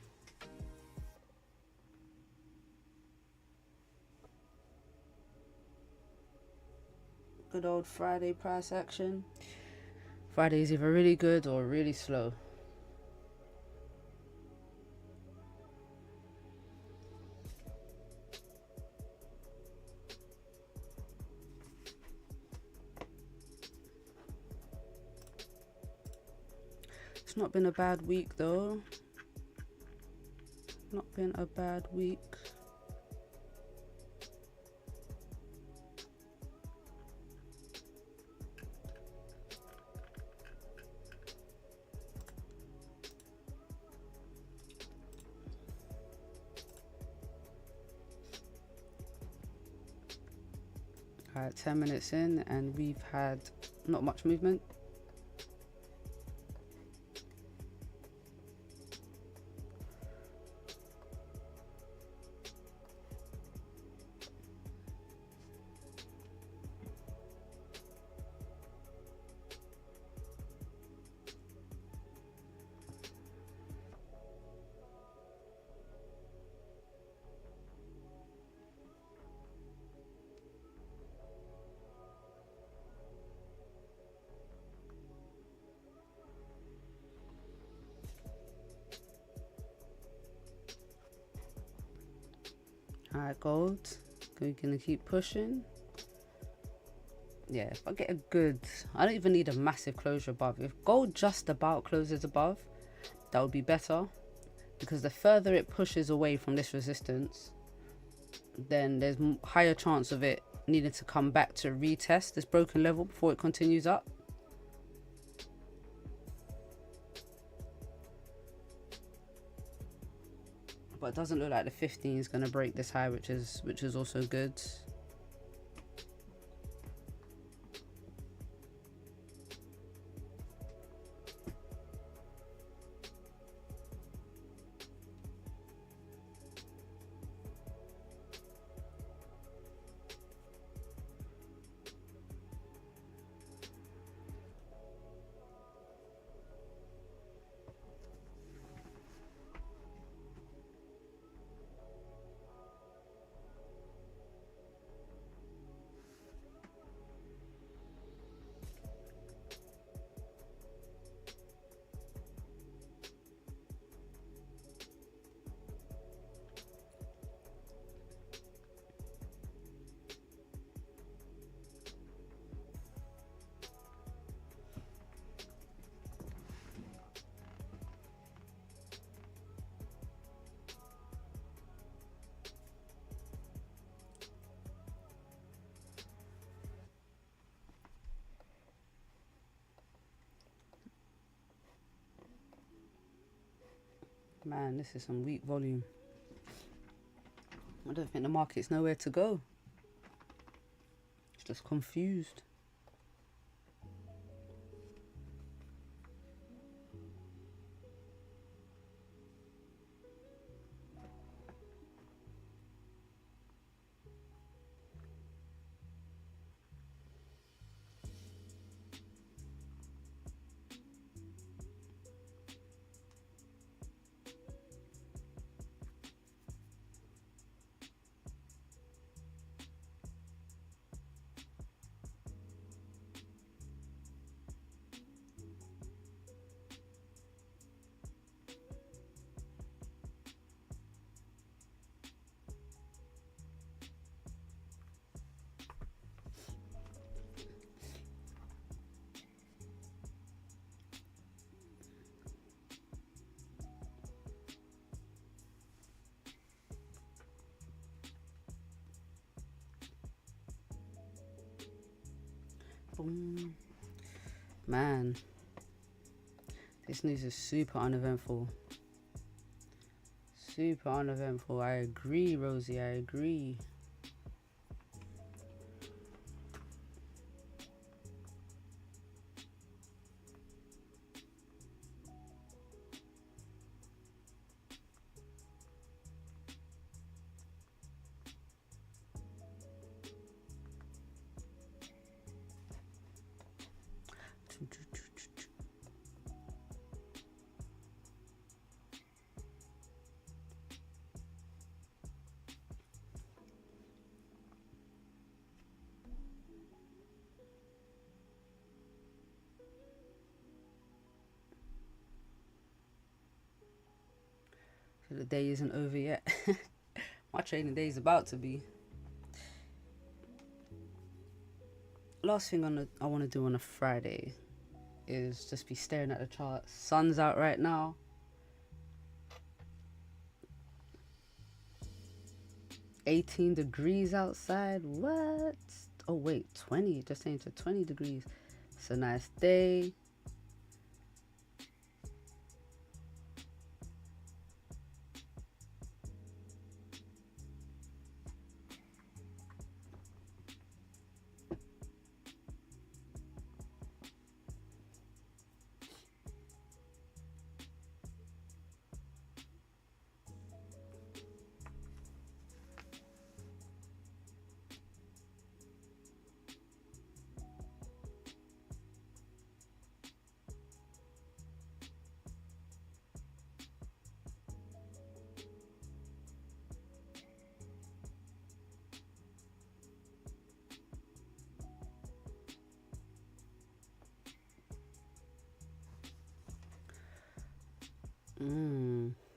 Good old Friday price action. Friday is either really good or really slow. It's not been a bad week though. Not been a bad week. Alright, 10 minutes in and we've had not much movement. Alright, gold. We're gonna keep pushing. Yeah, if I get a good, I don't even need a massive closure above. If gold just about closes above, that would be better, because the further it pushes away from this resistance, then there's higher chance of it needing to come back to retest this broken level before it continues up. But it doesn't look like the 15 is going to break this high, which is also good. Man, this is some weak volume. I don't think the market's nowhere to go. It's just confused. Boom. Man, this news is super uneventful. Super uneventful. I agree, Rosie. I agree. So the day isn't over yet. My trading day is about to be. Last thing I want to do on a Friday is just be staring at the chart. Sun's out right now. $18 degrees outside. What? Oh wait, 20. It just changed to 20 degrees. It's a nice day.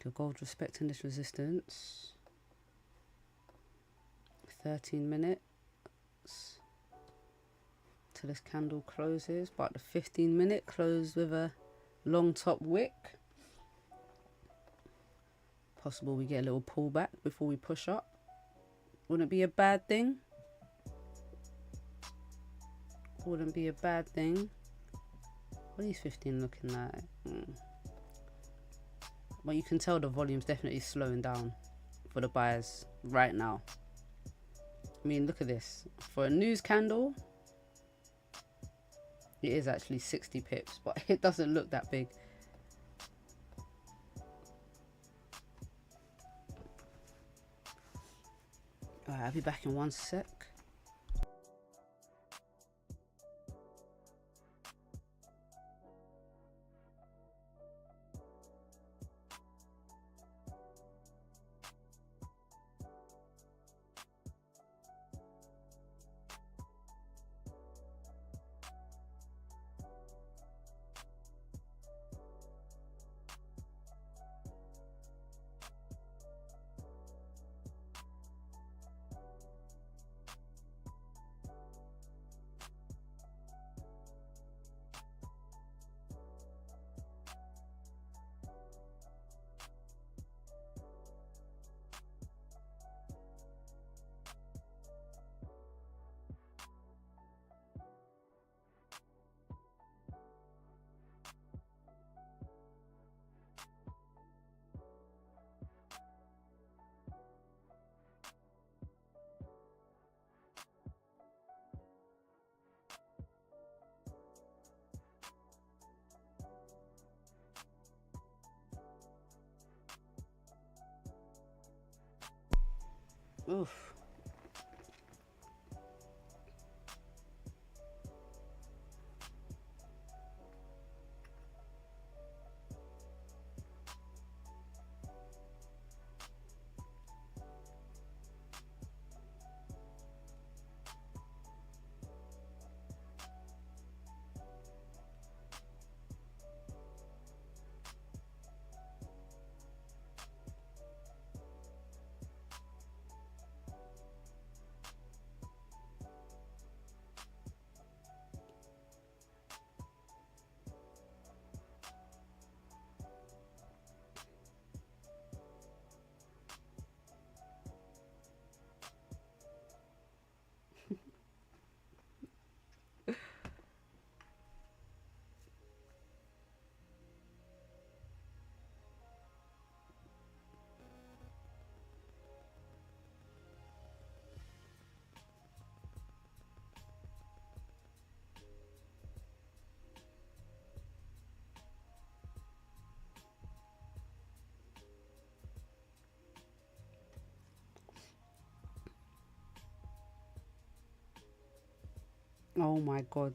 The gold respecting this resistance. 13 minutes till this candle closes, but the 15-minute closed with a long top wick. Possible we get a little pullback before we push up. Wouldn't be a bad thing. Wouldn't be a bad thing. What are these 15 looking like? Well, you can tell the volume's definitely slowing down for the buyers right now. I mean, look at this. For a news candle, it is actually 60 pips, but it doesn't look that big. Alright, I'll be back in 1 sec. Oof. Oh my god.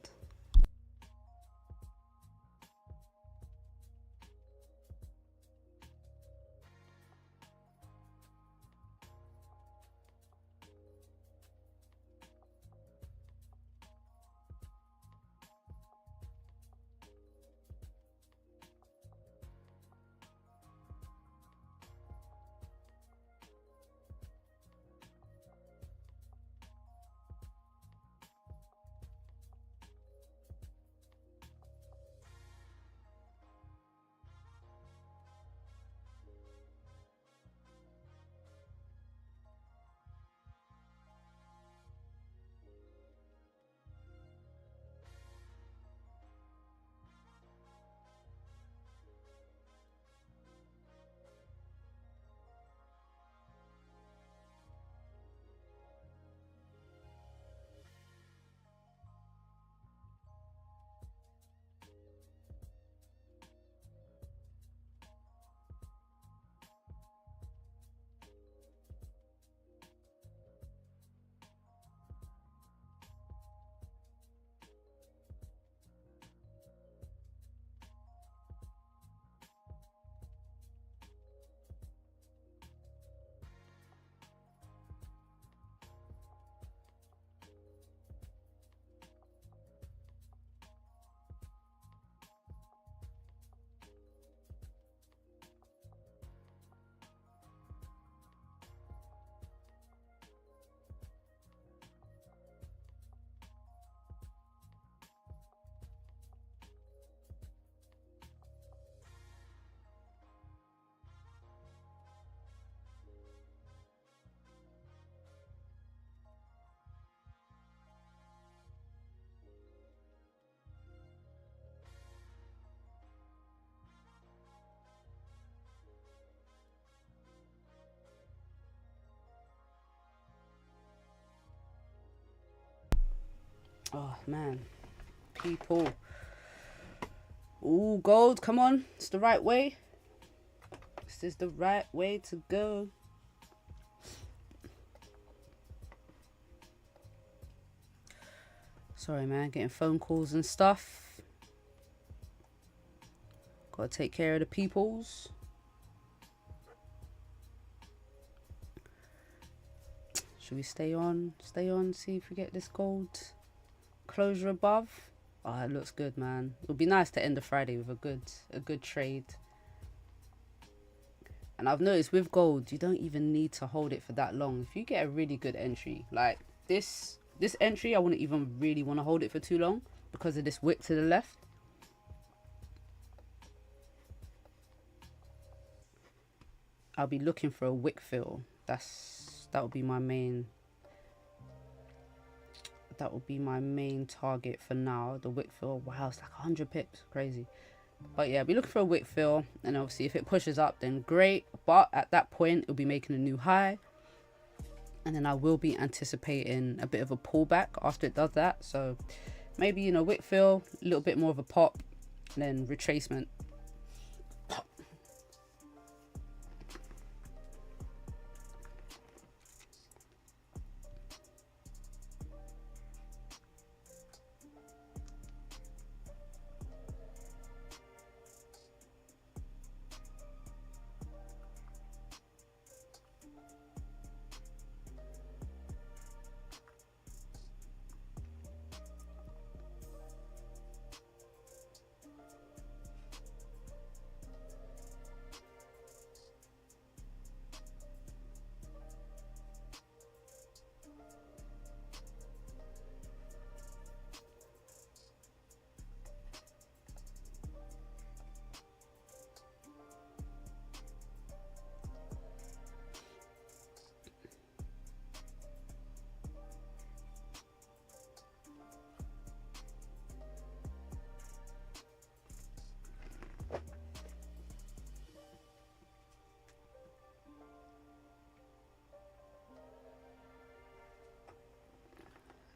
Oh man, people. Ooh, gold, come on. It's the right way. This is the right way to go. Sorry, man, getting phone calls and stuff. Gotta take care of the peoples. Should we stay on? Stay on, see if we get this gold closure above. Oh, it looks good, man. It would be nice to end the Friday with a good trade. And I've noticed with gold, you don't even need to hold it for that long. If you get a really good entry, like this entry, I wouldn't even really want to hold it for too long because of this wick to the left. I'll be looking for a wick fill. That would be my main. That would be my main target for now. The wick fill. Wow, it's like 100 pips. Crazy. But yeah, I'll be looking for a wick fill, and obviously if it pushes up, then great. But at that point, it'll be making a new high, and then I will be anticipating a bit of a pullback after it does that. So maybe, you know, wick fill, a little bit more of a pop, and then retracement.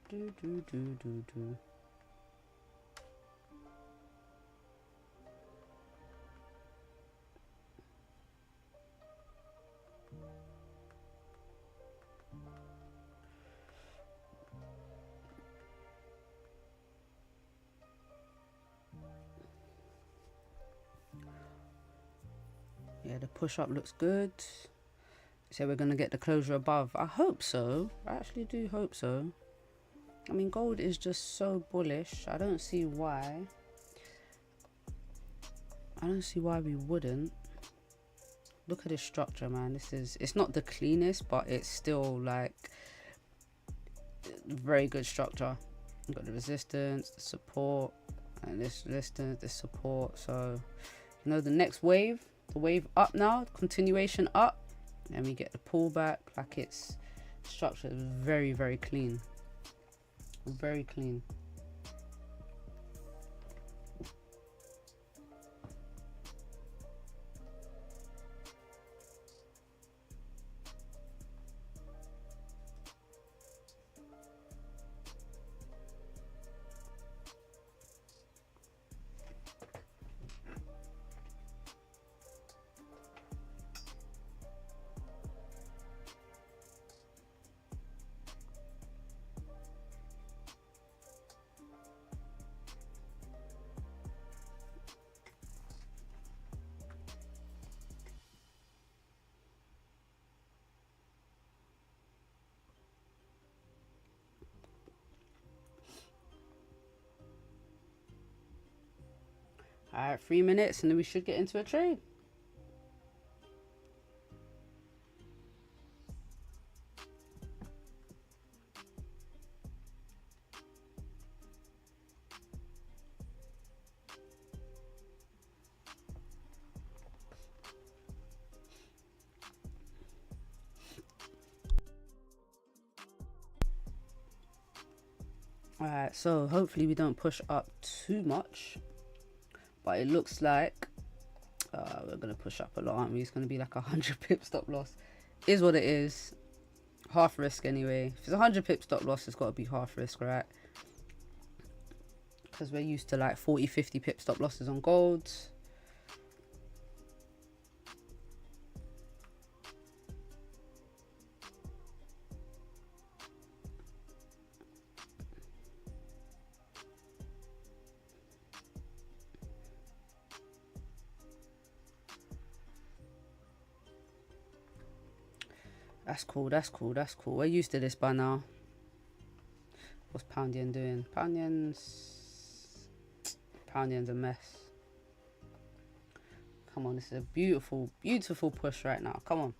Yeah, the push up looks good. So we're going to get the closure above. I hope so. I actually do hope so. I mean, gold is just so bullish. I don't see why. I don't see why we wouldn't. Look at this structure, man. This is, it's not the cleanest, but it's still like very good structure. You've got the resistance, the support, and this resistance, this support. So, you know, the next wave, the wave up now, continuation up, and we get the pullback. Like, it's structure is very, very clean. Very clean. All right, 3 minutes, and then we should get into a trade. All right, so hopefully we don't push up too much, but it looks like we're gonna push up a lot, aren't we? It's gonna be like 100 pip stop loss. Is what it is. Half risk anyway. If it's 100 pip stop loss, it's got to be half risk, right? Because we're used to like 40-50 pip stop losses on gold. That's cool, that's cool, that's cool. We're used to this by now. What's Pound Yen doing? Pound Yen's a mess. Come on, this is a beautiful, beautiful push right now. Come on.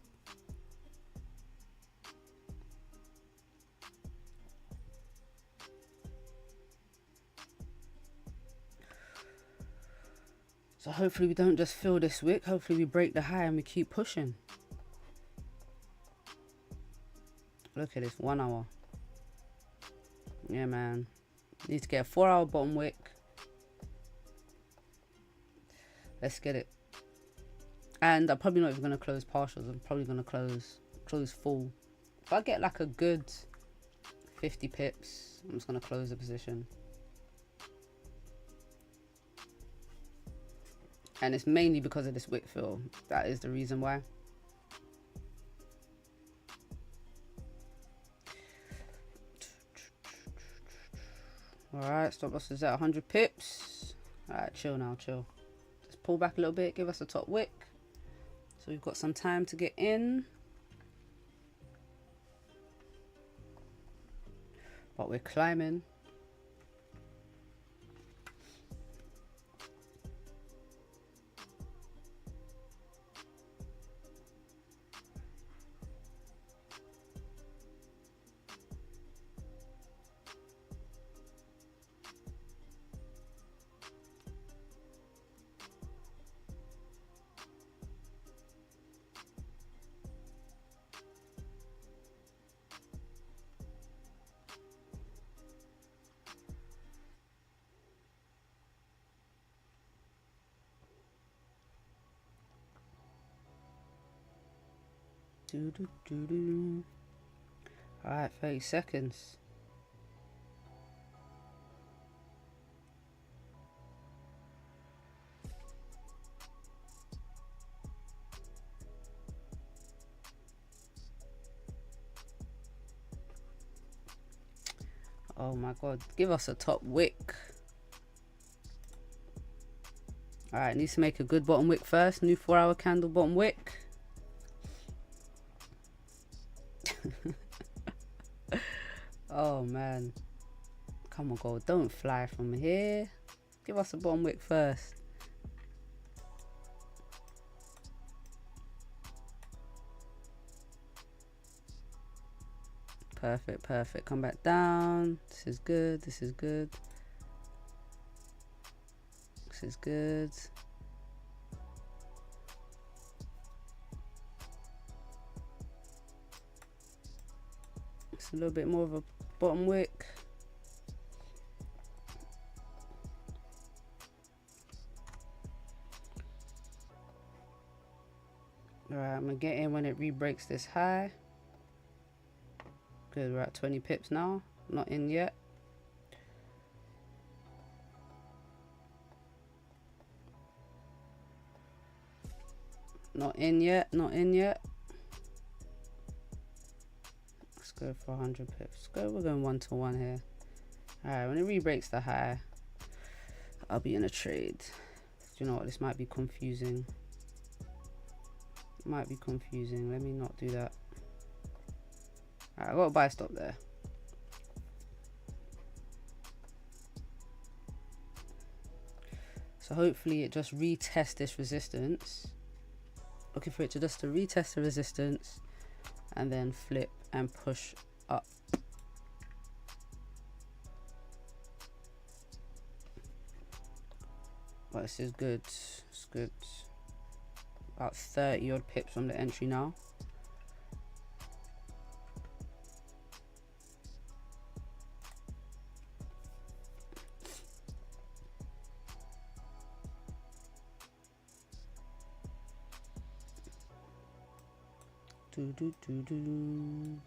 So hopefully we don't just fill this wick. Hopefully we break the high and we keep pushing. Look at this, 1 hour. Yeah, man. Need to get a 4-hour bottom wick. Let's get it. And I'm probably not even gonna close partials. I'm probably gonna close full. If I get like a good 50 pips, I'm just gonna close the position. And it's mainly because of this wick fill. That is the reason why. Alright, stop loss is at 100 pips. Alright, chill now, chill. Just pull back a little bit, give us a top wick. So we've got some time to get in. But we're climbing. Alright, 30 seconds. Oh my god, give us a top wick. Alright, needs to make a good bottom wick first. New 4-hour candle bottom wick. Oh man. Come on, gold. Don't fly from here. Give us a bottom wick first. Perfect, perfect. Come back down. This is good. This is good. This is good. It's a little bit more of a bottom wick. Alright, I'm gonna get in when it re-breaks this high. Good, we're at 20 pips now. Not in yet. Not in yet, not in yet. Let's go for 100 pips. Go, we're going 1-to-1 here. Alright, when it re-breaks the high, I'll be in a trade. Do you know what? This might be confusing. It might be confusing. Let me not do that. Alright, I got a buy stop there. So hopefully it just retests this resistance. Looking for it to just to retest the resistance and then flip and push up. But this is good. It's good. About 30 odd pips on the entry now. Do, do, do, do.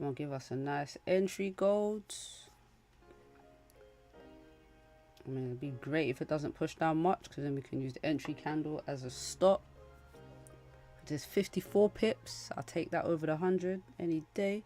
Come on, give us a nice entry, gold. I mean, it'd be great if it doesn't push down much, because then we can use the entry candle as a stop. There's 54 pips. I'll take that over the 100 any day.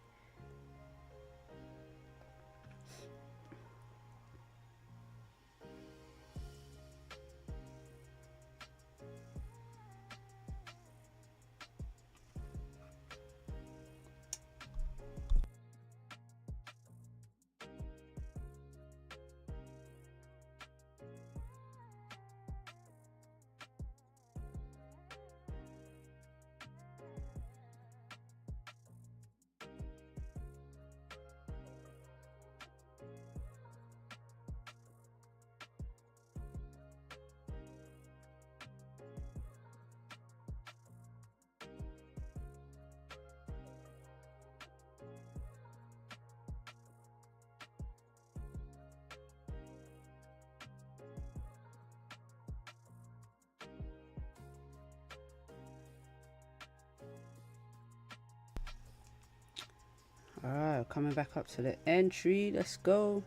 Alright, coming back up to the entry. Let's go.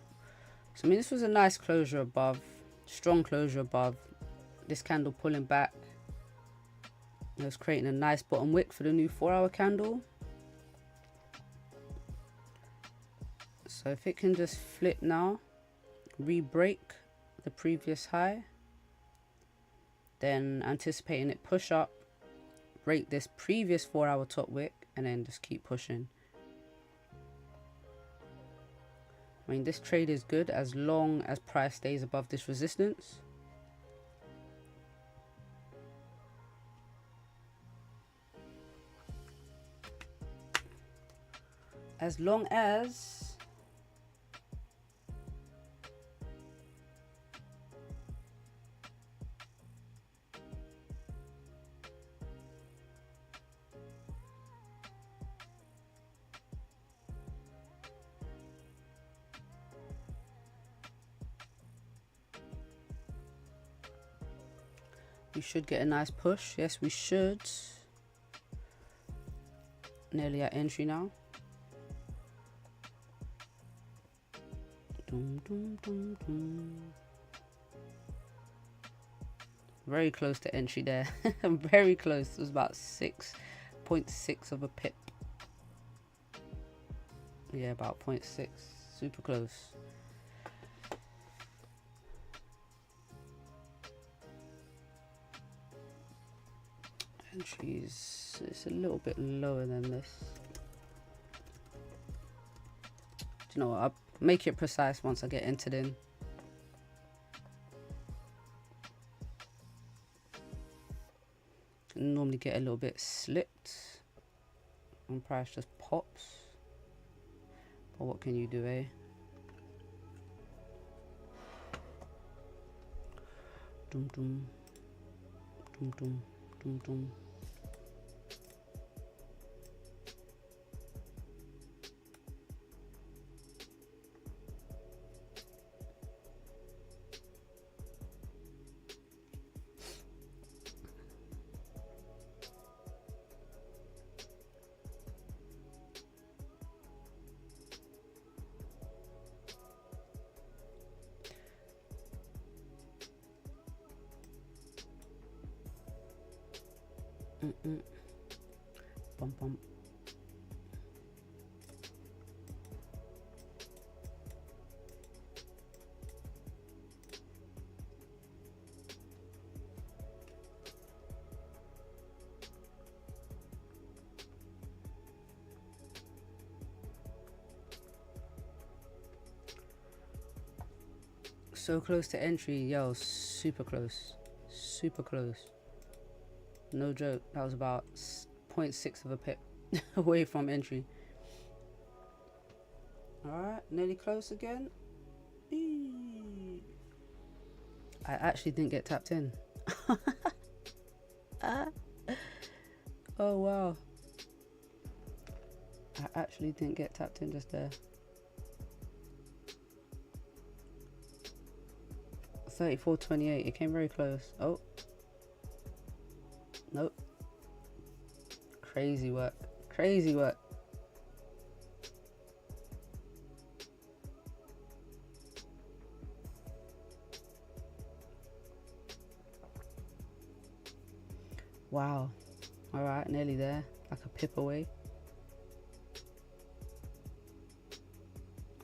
So, I mean, this was a nice closure above. Strong closure above. This candle pulling back. It was creating a nice bottom wick for the new 4-hour candle. So, if it can just flip now, re-break the previous high, then anticipating it push up, break this previous 4-hour top wick, and then just keep pushing. I mean, this trade is good as long as price stays above this resistance. as long as we should get a nice push. Yes, we should. Nearly at entry now. Dum, dum, dum, dum. Very close to entry there. Very close. It was about 6.6 of a pip. Yeah, about 0.6. Super close. Entries, it's a little bit lower than this. Do you know what? I'll make it precise once I get entered in. I normally get a little bit slipped and price just pops. But what can you do, eh? Dum dum dum dum dum dum. Bum bum. So close to entry, yo, super close, super close. No joke, that was about 0.6 of a pip away from entry. Alright, nearly close again. Eee. I actually didn't get tapped in. Oh wow. I actually didn't get tapped in just there. 34.28, it came very close. Oh. Nope. Crazy work. Crazy work. Wow. Alright, nearly there. Like a pip away.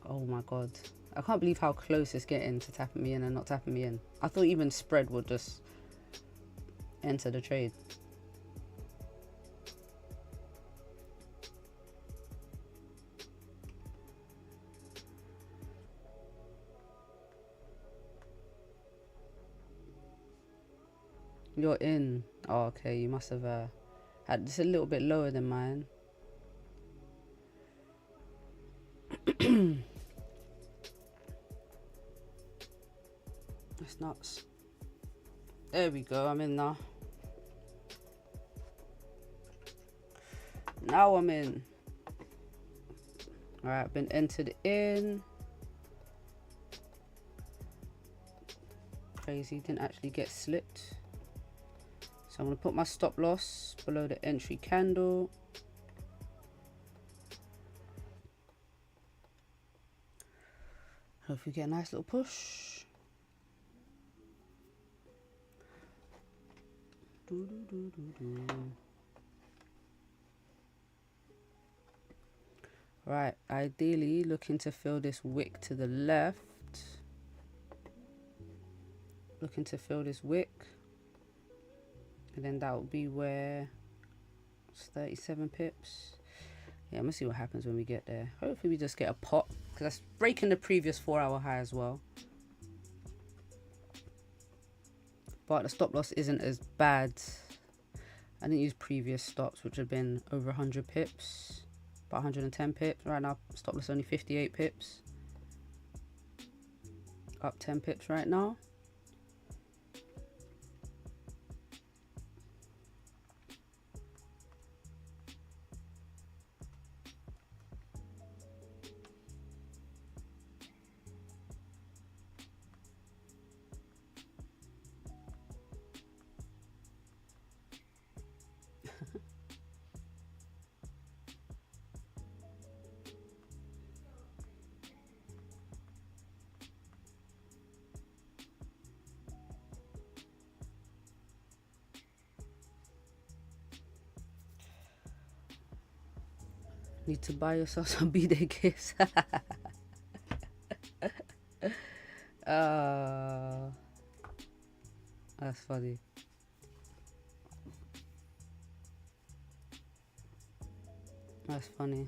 Oh my god. I can't believe how close it's getting to tapping me in and not tapping me in. I thought even spread would just enter the trade. You're in. Oh, okay. You must have had just a little bit lower than mine. That's nuts. There we go. I'm in now. Now I'm in. All right. Been entered in. Crazy. Didn't actually get slipped. So I'm going to put my stop loss below the entry candle. Hope we get a nice little push. Right, ideally looking to fill this wick to the left. Looking to fill this wick. And then that will be where it's 37 pips. Yeah, I'm gonna see what happens when we get there. Hopefully we just get a pop, because that's breaking the previous 4-hour high as well. But the stop loss isn't as bad. I didn't use previous stops, which have been over 100 pips. about 110 pips. Right now, stop loss only 58 pips. Up 10 pips right now. Need to buy yourself some B-Day gifts. That's funny. That's funny.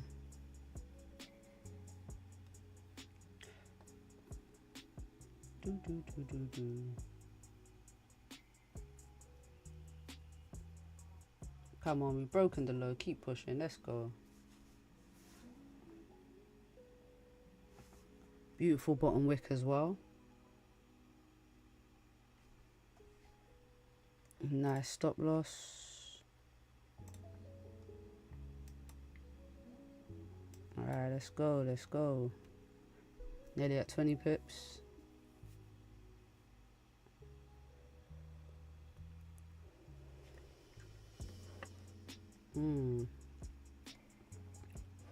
Come on, we've broken the low. Keep pushing. Let's go. Beautiful bottom wick as well. Nice stop loss. Alright, let's go. Let's go. Nearly at 20 pips.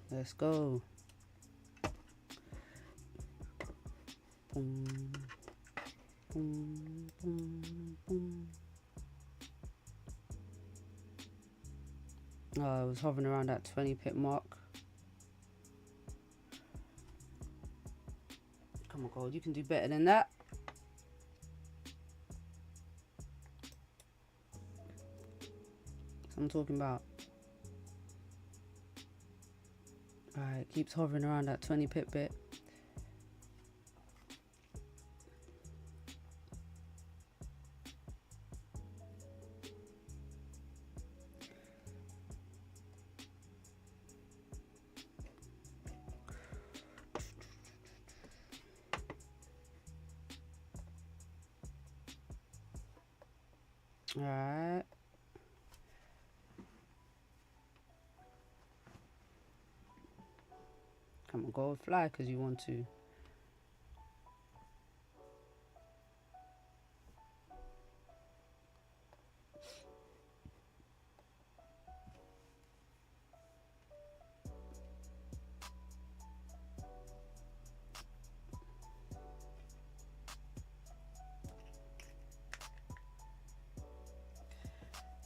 Let's go. Boom, boom, boom, boom. Oh, I was hovering around that 20 pip mark. Come on, gold, you can do better than that. That's what I'm talking about. Alright, keeps hovering around that 20 pip bit. Alright. Come on, gold, fly because you want to.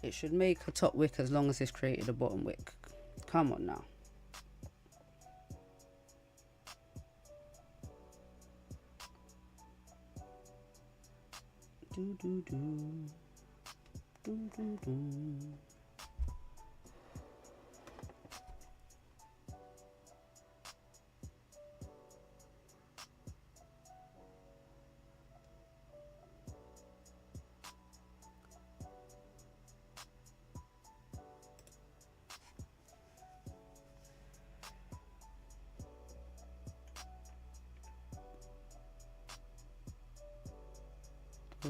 It should make a top wick as long as it's created a bottom wick. Come on now. Do do do. Do do do.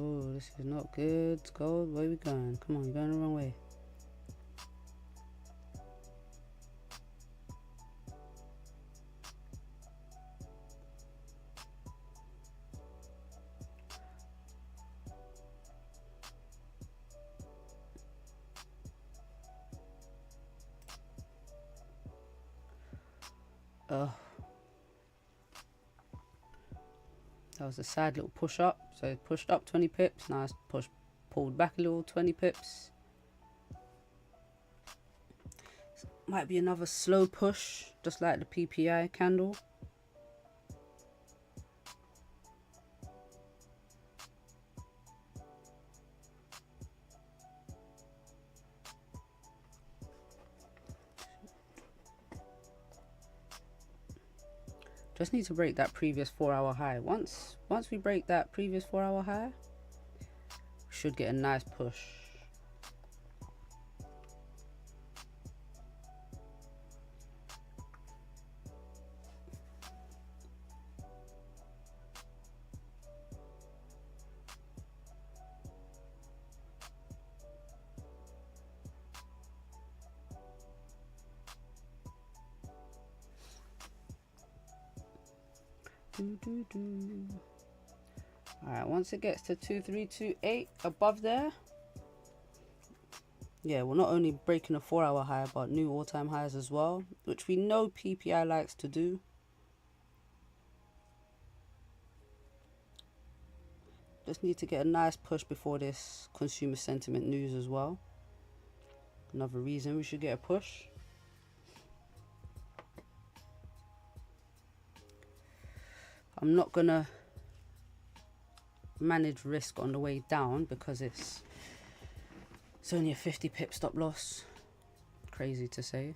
Oh, this is not good. Gold, where we going? Come on, you're going the wrong way. Oh. That was a sad little push up. So it pushed up 20 pips. Now it's pulled back a little 20 pips. Might be another slow push, just like the PPI candle. Just need to break that previous 4-hour high. Once we break that previous 4-hour high, we should get a nice push. Alright, once it gets to 2328 above there, yeah, we're not only breaking a 4-hour high, but new all-time highs as well, which we know PPI likes to do. Just need to get a nice push before this consumer sentiment news as well. Another reason we should get a push. I'm not gonna manage risk on the way down because it's only a 50 pip stop loss. Crazy to say,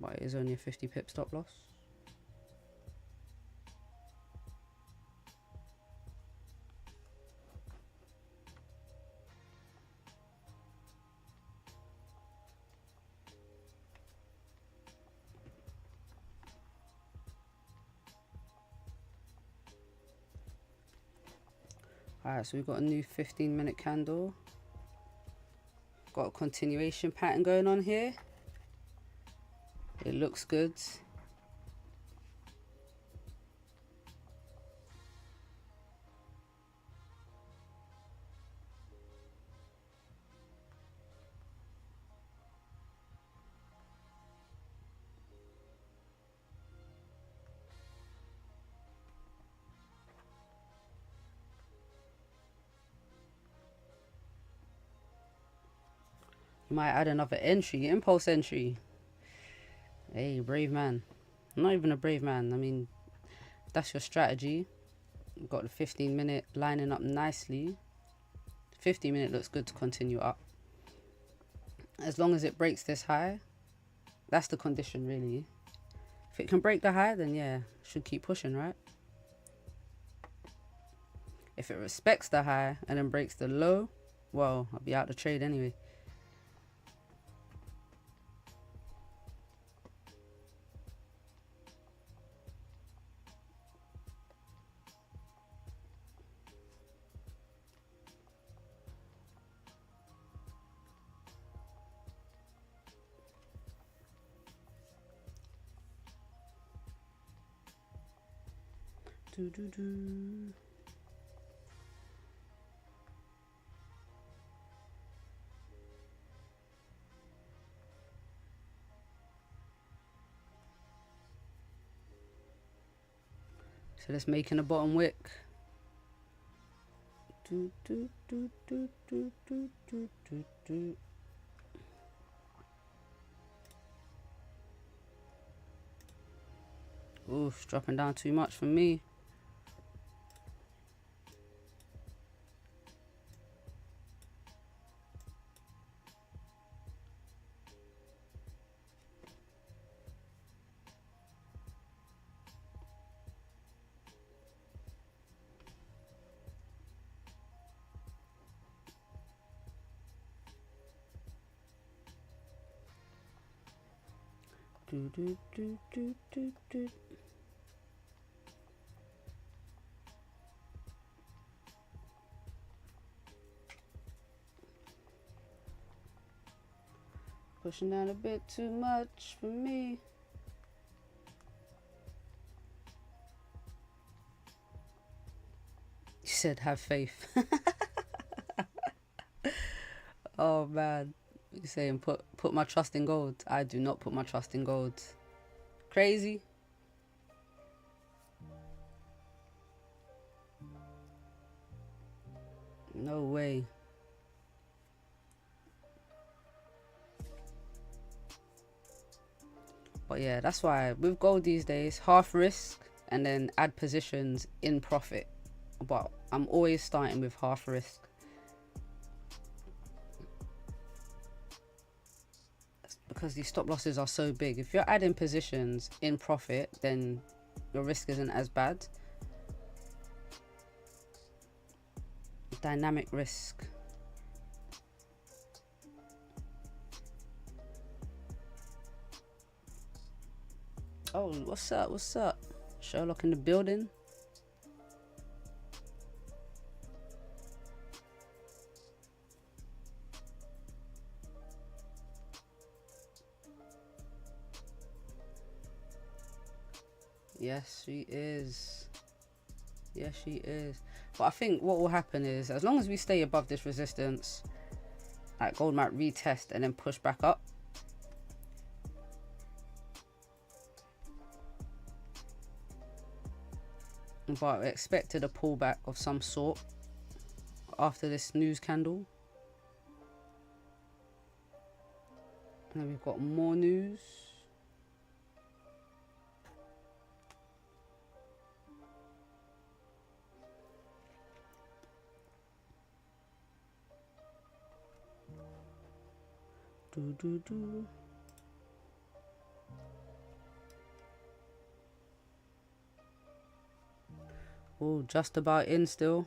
but it is only a 50 pip stop loss. Alright, so we've got a new 15-minute candle. Got a continuation pattern going on here. It looks good. Might add another entry, impulse entry. Hey, brave man. I'm not even a brave man. I mean, that's your strategy. You've got the 15-minute lining up nicely. 15-minute looks good to continue up. As long as it breaks this high, that's the condition really. If it can break the high, then yeah, should keep pushing, right? If it respects the high and then breaks the low, well, I'll be out the trade anyway. So let's make in a bottom wick. Oof, dropping down too much for me. Pushing down a bit too much for me. You said have faith. Oh man. You're saying put my trust in gold. I do not put my trust in gold. Crazy. No way. But yeah, that's why with gold these days, half risk and then add positions in profit. But I'm always starting with half risk. Because these stop losses are so big. If you're adding positions in profit, then your risk isn't as bad. Dynamic risk. Oh, what's up? What's up? Sherlock in the building. Yes, she is. Yes, she is. But I think what will happen is, as long as we stay above this resistance, like gold might retest and then push back up. But I expected a pullback of some sort after this news candle. And we've got more news. Oh, just about in still.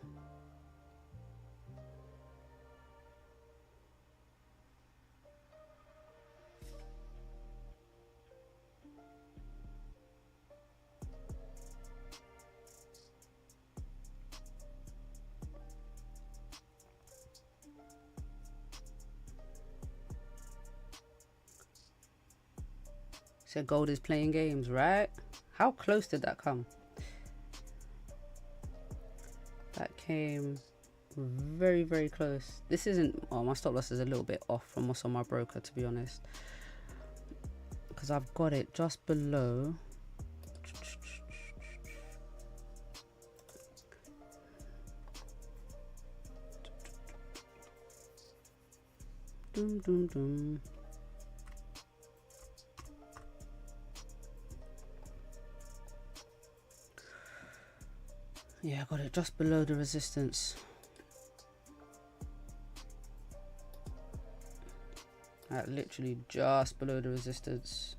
So gold is playing games, right? How close did that come? That came very, very close. This isn't, oh, my stop loss is a little bit off from what's on my broker, to be honest, because I've got it just below. Dum, dum, dum. Yeah, I got it just below the resistance. Literally just below the resistance.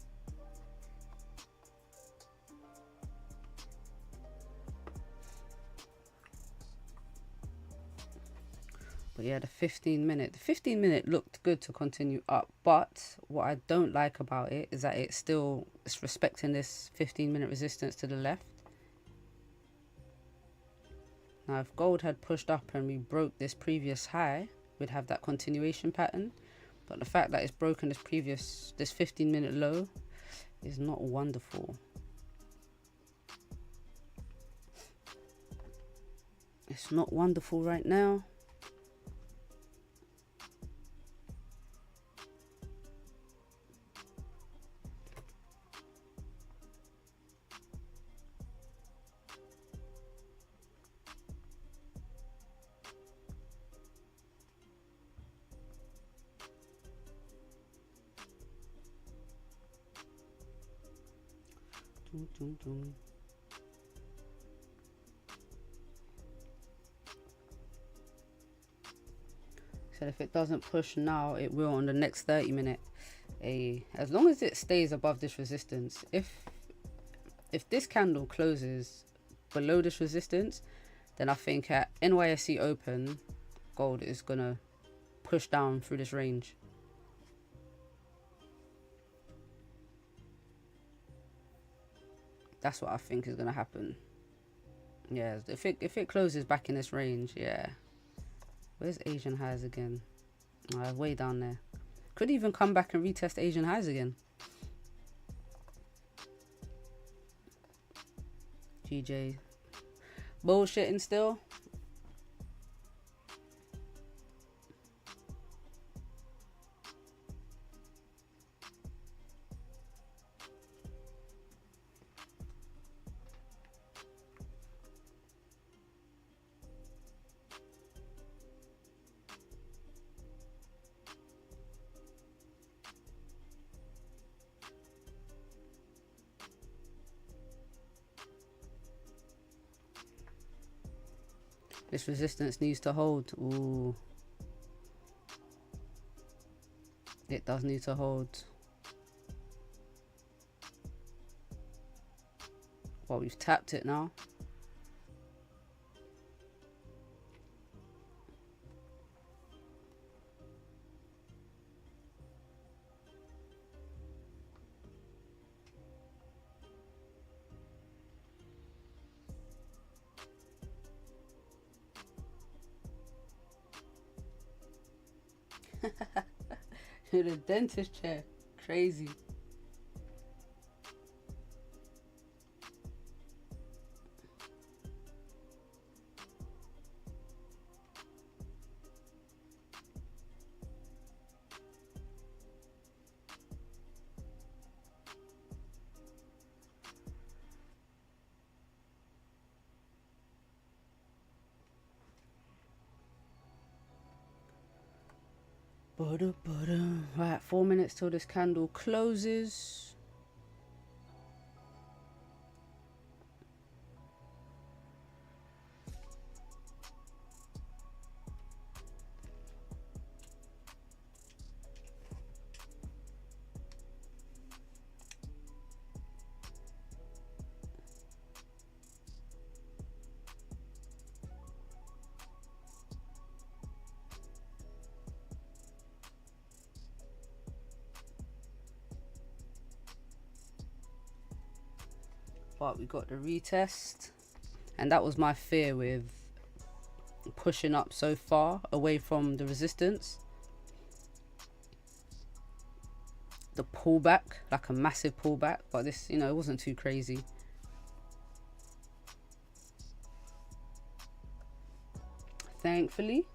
But yeah, the 15 minute looked good to continue up. But what I don't like about it is that it's respecting this 15-minute resistance to the left. Now, if gold had pushed up and we broke this previous high, we'd have that continuation pattern. But the fact that it's broken this 15-minute low is not wonderful. It's not wonderful right now. So if it doesn't push now, it will on the next 30-minute. As long as it stays above this resistance. If this candle closes below this resistance, then I think at NYSE open, gold is gonna push down through this range. That's what I think is gonna happen. Yeah, if it closes back in this range, yeah. Where's Asian highs again? Way down there. Could even come back and retest Asian highs again. GJ. Bullshitting still. This resistance needs to hold. Ooh. It does need to hold. Well, we've tapped it now. The dentist chair. Crazy. Right, 4 minutes till this candle closes. But we got the retest, and that was my fear with pushing up so far away from the resistance. The pullback, like a massive pullback, but this, you know, it wasn't too crazy. Thankfully.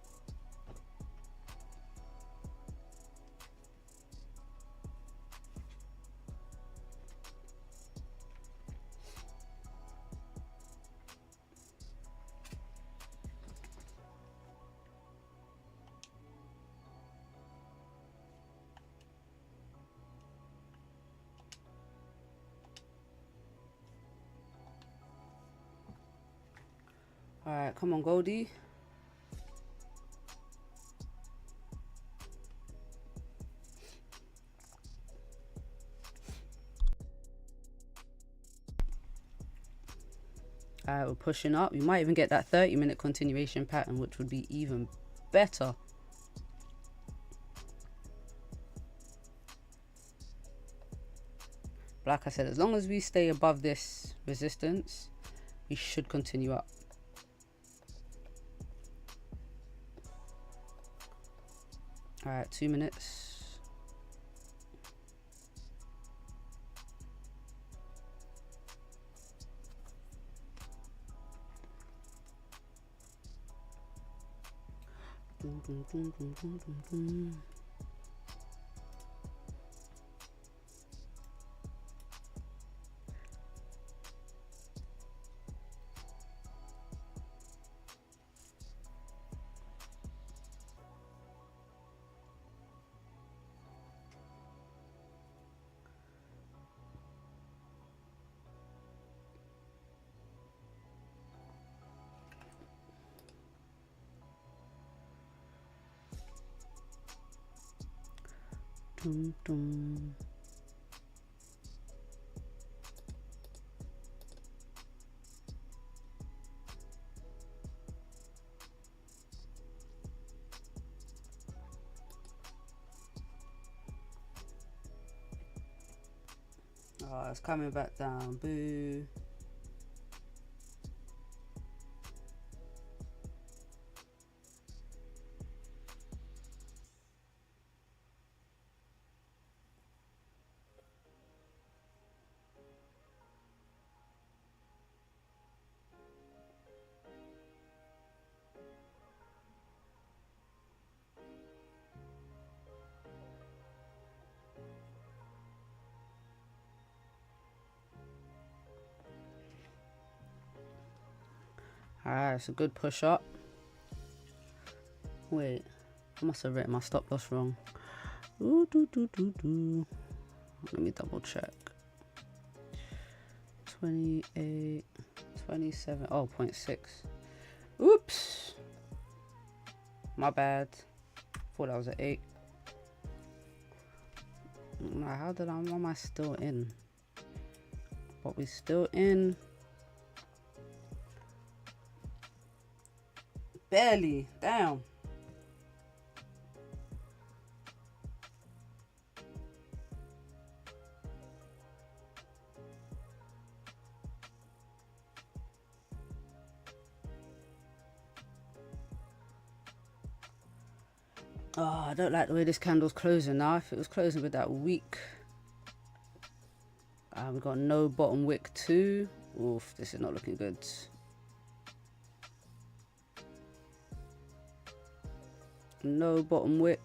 All right, come on, Goldie. All right, we're pushing up. You might even get that 30-minute continuation pattern, which would be even better. But like I said, as long as we stay above this resistance, we should continue up. All right, 2 minutes. Dum, dum. Oh, it's coming back down. Boo. Alright, it's a good push up. Wait, I must have written my stop loss wrong. Ooh, let me double check. 28, 27, oh, 0.6. Oops. My bad. Thought that was an 8. How am I still in? But we still in. Barely. Damn. Oh, I don't like the way this candle's closing now. If it was closing with that weak. We got no bottom wick too. Oof, this is not looking good. No bottom wick.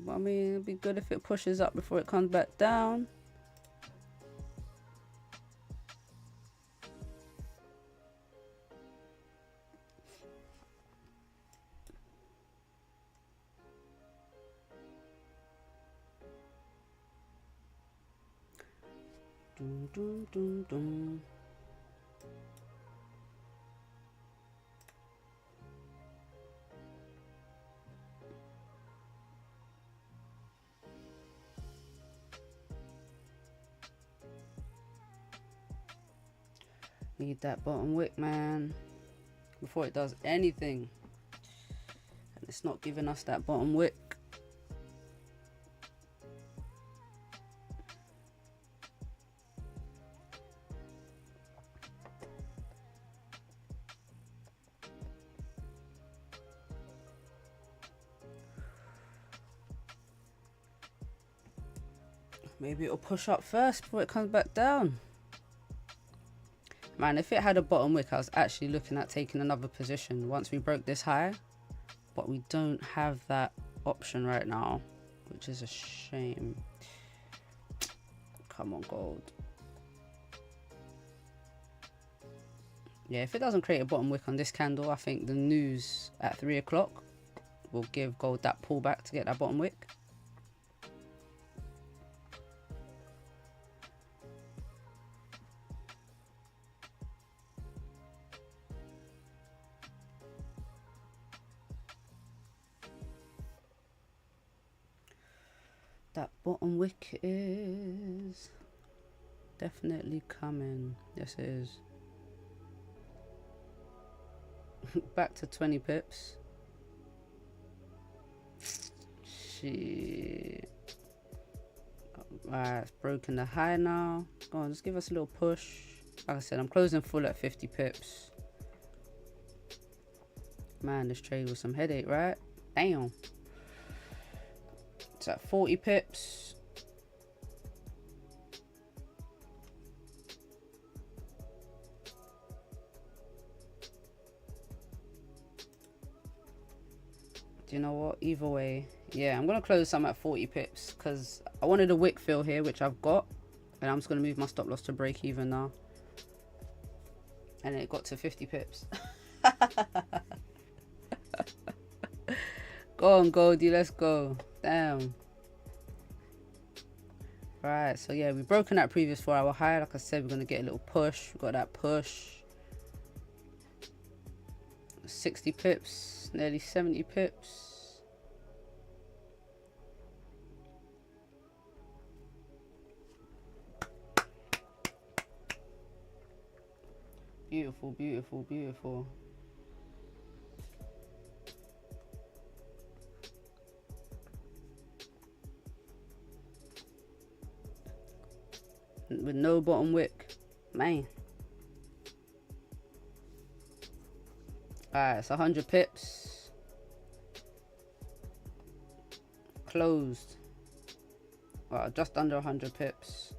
I mean, it'd be good if it pushes up before it comes back down. Dun, dun, dun, dun. Need that bottom wick, man, before it does anything. And it's not giving us that bottom wick. Maybe it'll push up first before it comes back down. Man, if it had a bottom wick, I was actually looking at taking another position once we broke this high. But we don't have that option right now, which is a shame. Come on, gold. Yeah, if it doesn't create a bottom wick on this candle, I think the news at 3 o'clock will give gold that pullback to get that bottom wick. That bottom wick is definitely coming. Yes, it is. Back to 20 pips. Shit. Alright, it's broken the high now. Go on, just give us a little push. Like I said, I'm closing full at 50 pips. Man, this trade was some headache, right? Damn. It's at 40 pips. Do you know what? Either way, yeah, I'm gonna close some at 40 pips because I wanted a wick fill here, which I've got, and I'm just gonna move my stop loss to break even now. And it got to 50 pips. Go on, Goldie, let's go. Damn. Right, so yeah, we've broken that previous 4-hour high. Like I said, we're gonna get a little push. We got that push. 60 pips, nearly 70 pips. Beautiful, beautiful, beautiful. With no bottom wick, man. Alright, it's 100 pips. Closed. Well, just under 100 pips.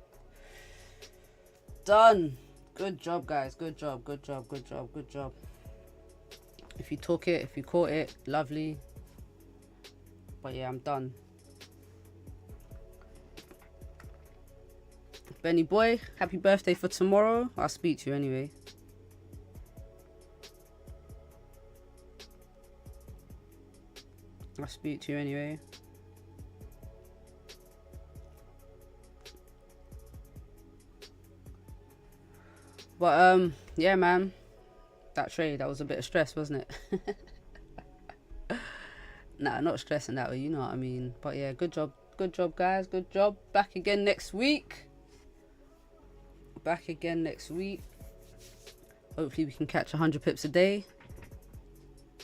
Done. Good job, guys. Good job, good job, good job, good job. If you took it, if you caught it, lovely. But yeah, I'm done. Benny boy, happy birthday for tomorrow. I'll speak to you anyway. I'll speak to you anyway. But yeah, man, that trade, that was a bit of stress, wasn't it? Nah, not stressing that way, you know what I mean. But yeah, good job, guys, good job. Back again next week. Back again next week. Hopefully we can catch 100 pips a day.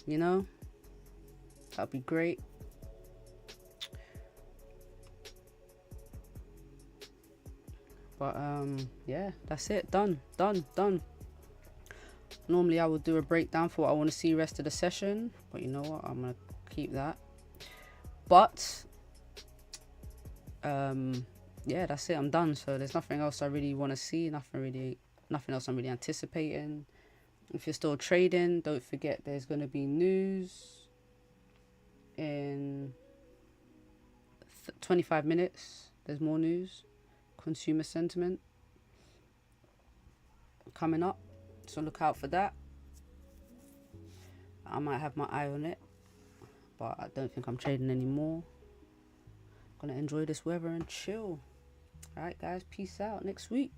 You know, that'd be great. But yeah, that's it. Done. Normally I would do a breakdown for what I want to see rest of the session, but you know what, I'm gonna keep that. But yeah, that's it. I'm done. So there's nothing else I really want to see. Nothing else I'm really anticipating. If you're still trading, don't forget there's going to be news in 25 minutes. There's more news. Consumer sentiment coming up, so look out for that. I might have my eye on it, but I don't think I'm trading anymore. Gonna enjoy this weather and chill. All right, guys, peace out. Next week.